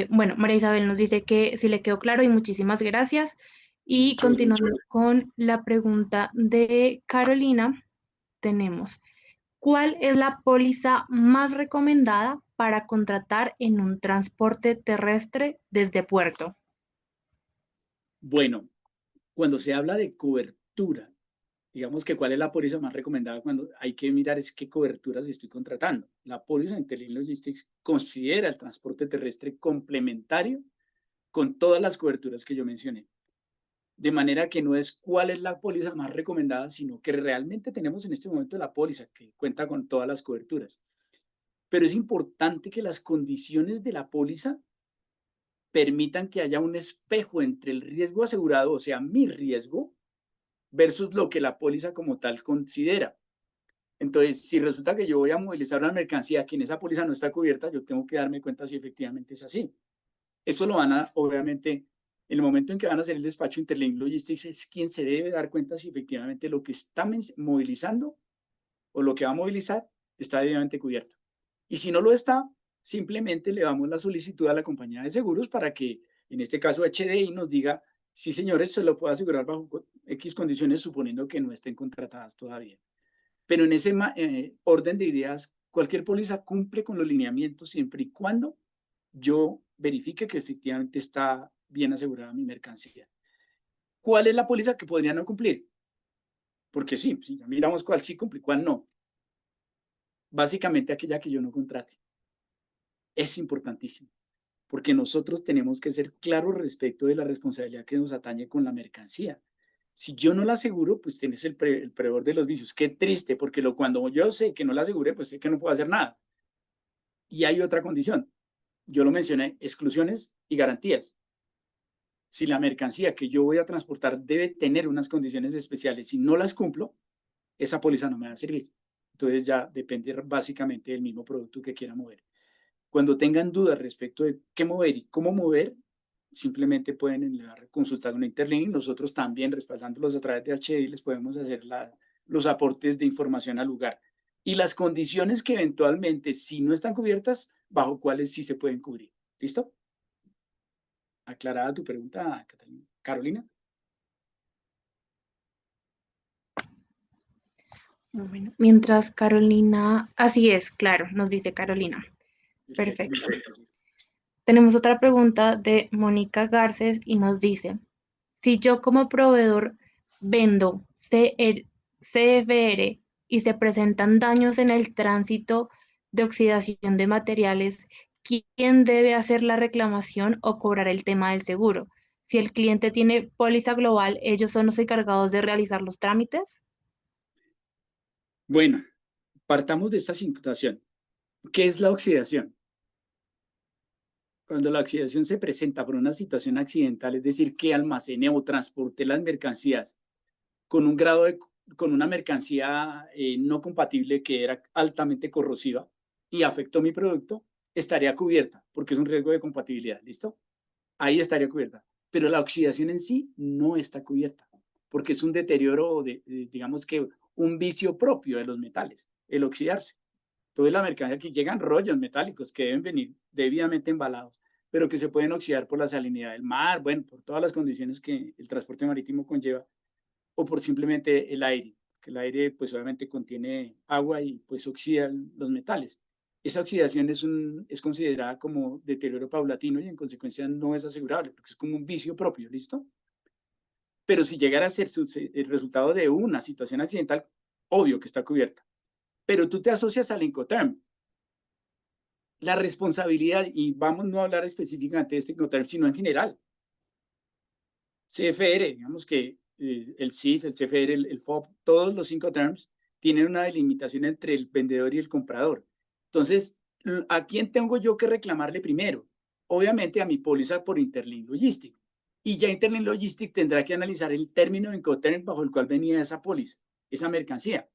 Bueno, María Isabel nos dice que si le quedó claro y muchísimas gracias. Y continuando con la pregunta de Carolina, tenemos, ¿cuál es la póliza más recomendada para contratar en un transporte terrestre desde puerto? Bueno, cuando se habla de cobertura, digamos que cuál es la póliza más recomendada cuando hay que mirar es qué coberturas estoy contratando. La póliza Interlink Logistics considera el transporte terrestre complementario con todas las coberturas que yo mencioné. De manera que no es cuál es la póliza más recomendada, sino que realmente tenemos en este momento la póliza que cuenta con todas las coberturas. Pero es importante que las condiciones de la póliza permitan que haya un espejo entre el riesgo asegurado, o sea, mi riesgo, versus lo que la póliza como tal considera. Entonces, si resulta que yo voy a movilizar una mercancía que en esa póliza no está cubierta, yo tengo que darme cuenta si efectivamente es así. Eso lo van a, obviamente, en el momento en que van a hacer el despacho Interlink Logistics es quien se debe dar cuenta si efectivamente lo que está movilizando o lo que va a movilizar está debidamente cubierto. Y si no lo está, simplemente le damos la solicitud a la compañía de seguros para que, en este caso HDI, nos diga, sí señores, se lo puedo asegurar bajo X condiciones, suponiendo que no estén contratadas todavía. Pero en ese orden de ideas, cualquier póliza cumple con los lineamientos siempre y cuando yo verifique que efectivamente está bien asegurada mi mercancía. ¿Cuál es la póliza que podría no cumplir? Porque sí, si miramos cuál sí cumple y cuál no. Básicamente aquella que yo no contrate. Es importantísimo, porque nosotros tenemos que ser claros respecto de la responsabilidad que nos atañe con la mercancía. Si yo no la aseguro, pues tienes el peor de los vicios. Qué triste, porque cuando yo sé que no la aseguré, pues sé que no puedo hacer nada. Y hay otra condición. Yo lo mencioné, exclusiones y garantías. Si la mercancía que yo voy a transportar debe tener unas condiciones especiales, si no las cumplo, esa póliza no me va a servir. Entonces ya depende básicamente del mismo producto que quiera mover. Cuando tengan dudas respecto de qué mover y cómo mover, simplemente pueden consultar una Interlink. Nosotros también, respaldándolos a través de HDI, les podemos hacer los aportes de información al lugar. Y las condiciones que eventualmente, si no están cubiertas, bajo cuáles sí se pueden cubrir. ¿Listo? ¿Aclarada tu pregunta, Carolina? Bueno, mientras Carolina, así es, claro, nos dice Carolina. Perfecto. Tenemos otra pregunta de Mónica Garces y nos dice, si yo como proveedor vendo CFR y se presentan daños en el tránsito de oxidación de materiales, ¿quién debe hacer la reclamación o cobrar el tema del seguro? Si el cliente tiene póliza global, ¿ellos son los encargados de realizar los trámites? Bueno, partamos de esta situación. ¿Qué es la oxidación? Cuando la oxidación se presenta por una situación accidental, es decir, que almacene o transporte las mercancías con un grado con una mercancía no compatible que era altamente corrosiva y afectó mi producto, estaría cubierta porque es un riesgo de compatibilidad, ¿listo? Ahí estaría cubierta. Pero la oxidación en sí no está cubierta porque es un deterioro, digamos que un vicio propio de los metales, el oxidarse. Entonces la mercancía que llegan rollos metálicos que deben venir debidamente embalados, pero que se pueden oxidar por la salinidad del mar, bueno, por todas las condiciones que el transporte marítimo conlleva, o por simplemente el aire, que el aire pues obviamente contiene agua y pues oxida los metales. Esa oxidación es considerada como deterioro paulatino y en consecuencia no es asegurable, porque es como un vicio propio, ¿listo? Pero si llegara a ser el resultado de una situación accidental, obvio que está cubierta. Pero tú te asocias al Incoterm. La responsabilidad, y vamos no a hablar específicamente de este Incoterm, sino en general. CFR, digamos que el CIF, el CFR, el FOB, todos los Incoterms tienen una delimitación entre el vendedor y el comprador. Entonces, ¿a quién tengo yo que reclamarle primero? Obviamente a mi póliza por Interlink Logistics. Y ya Interlink Logistics tendrá que analizar el término de Incoterm bajo el cual venía esa póliza, esa mercancía.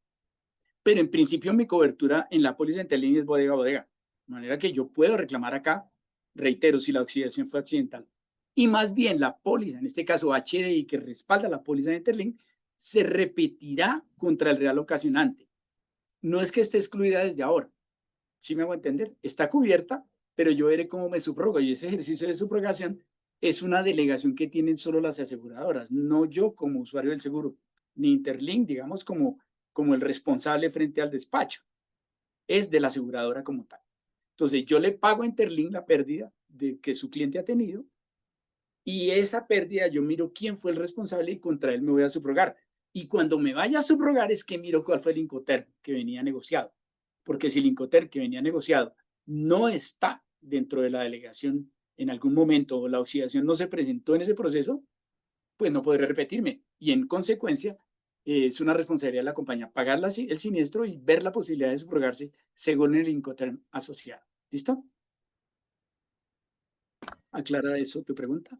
Pero en principio mi cobertura en la póliza Interlink es bodega a bodega. De manera que yo puedo reclamar acá, reitero, si la oxidación fue accidental. Y más bien la póliza, en este caso HDI, que respalda la póliza de Interlink, se repetirá contra el real ocasionante. No es que esté excluida desde ahora. ¿Sí me hago entender? Está cubierta, pero yo veré cómo me subrogo. Y ese ejercicio de subrogación es una delegación que tienen solo las aseguradoras, no yo como usuario del seguro, ni Interlink, digamos, como el responsable frente al despacho. Es de la aseguradora como tal. Entonces, yo le pago a Interlink la pérdida que su cliente ha tenido y esa pérdida yo miro quién fue el responsable y contra él me voy a subrogar. Y cuando me vaya a subrogar es que miro cuál fue el Incoterm que venía negociado. Porque si el Incoterm que venía negociado no está dentro de la delegación en algún momento o la oxidación no se presentó en ese proceso, pues no podré repetirme. Y en consecuencia, es una responsabilidad de la compañía pagar el siniestro y ver la posibilidad de subrogarse según el Incoterm asociado. ¿Listo? ¿Aclara eso tu pregunta?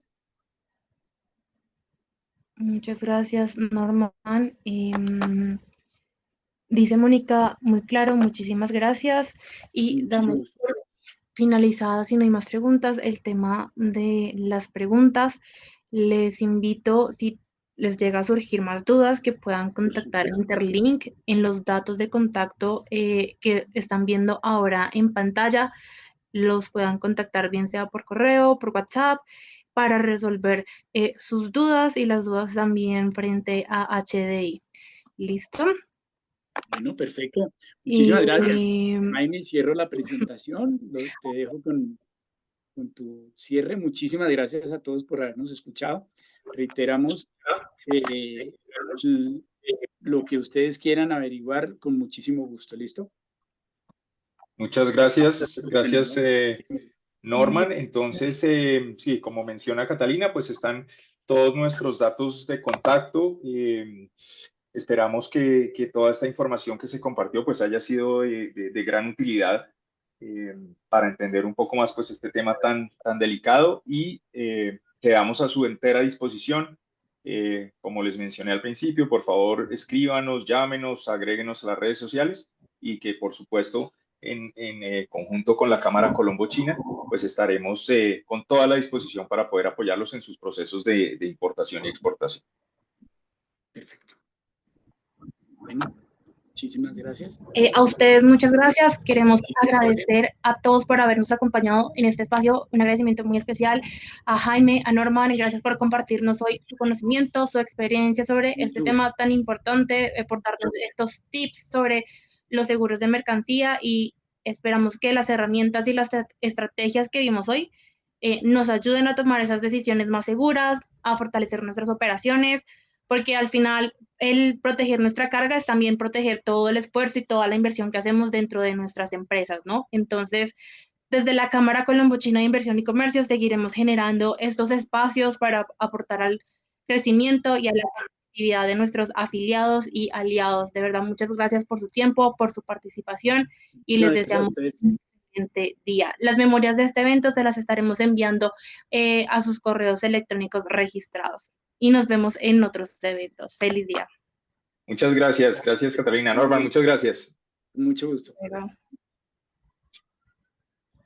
Muchas gracias, Norman. Dice Mónica, muy claro, muchísimas gracias. Y Muchísimo damos gusto. por finalizada, si no hay más preguntas, el tema de las preguntas. Les invito, si les llega a surgir más dudas, que puedan contactar a Interlink en los datos de contacto que están viendo ahora en pantalla. Los puedan contactar bien sea por correo, por WhatsApp, para resolver sus dudas y las dudas también frente a HDI. ¿Listo? Bueno, perfecto. Muchísimas gracias. Y, Jaime, cierro la presentación. Te dejo con tu cierre. Muchísimas gracias a todos por habernos escuchado. Reiteramos lo que ustedes quieran averiguar con muchísimo gusto. ¿Listo? Muchas gracias, gracias Norman. Entonces, sí, como menciona Catalina, pues están todos nuestros datos de contacto. Esperamos que toda esta información que se compartió pues haya sido de gran utilidad para entender un poco más pues este tema tan delicado y quedamos a su entera disposición. Como les mencioné al principio, por favor escríbanos, llámenos, agréguenos a las redes sociales y que por supuesto en conjunto con la Cámara Colombo-China, pues estaremos con toda la disposición para poder apoyarlos en sus procesos de importación y exportación. Perfecto. Bueno, muchísimas gracias. A ustedes muchas gracias. Queremos agradecer a todos por habernos acompañado en este espacio. Un agradecimiento muy especial a Jaime, a Norman, y gracias por compartirnos hoy su conocimiento, su experiencia sobre este tema tan importante, por darnos estos tips sobre los seguros de mercancía, y esperamos que las herramientas y las estrategias que vimos hoy nos ayuden a tomar esas decisiones más seguras, a fortalecer nuestras operaciones, porque al final el proteger nuestra carga es también proteger todo el esfuerzo y toda la inversión que hacemos dentro de nuestras empresas, ¿no? Entonces, desde la Cámara Colombo-China de Inversión y Comercio seguiremos generando estos espacios para aportar al crecimiento y a la actividad de nuestros afiliados y aliados. De verdad, muchas gracias por su tiempo, por su participación, y les deseamos un excelente día. Las memorias de este evento se las estaremos enviando a sus correos electrónicos registrados. Y nos vemos en otros eventos. Feliz día. Muchas gracias. Gracias, Catalina. Norman, muchas gracias. Mucho gusto. Pero...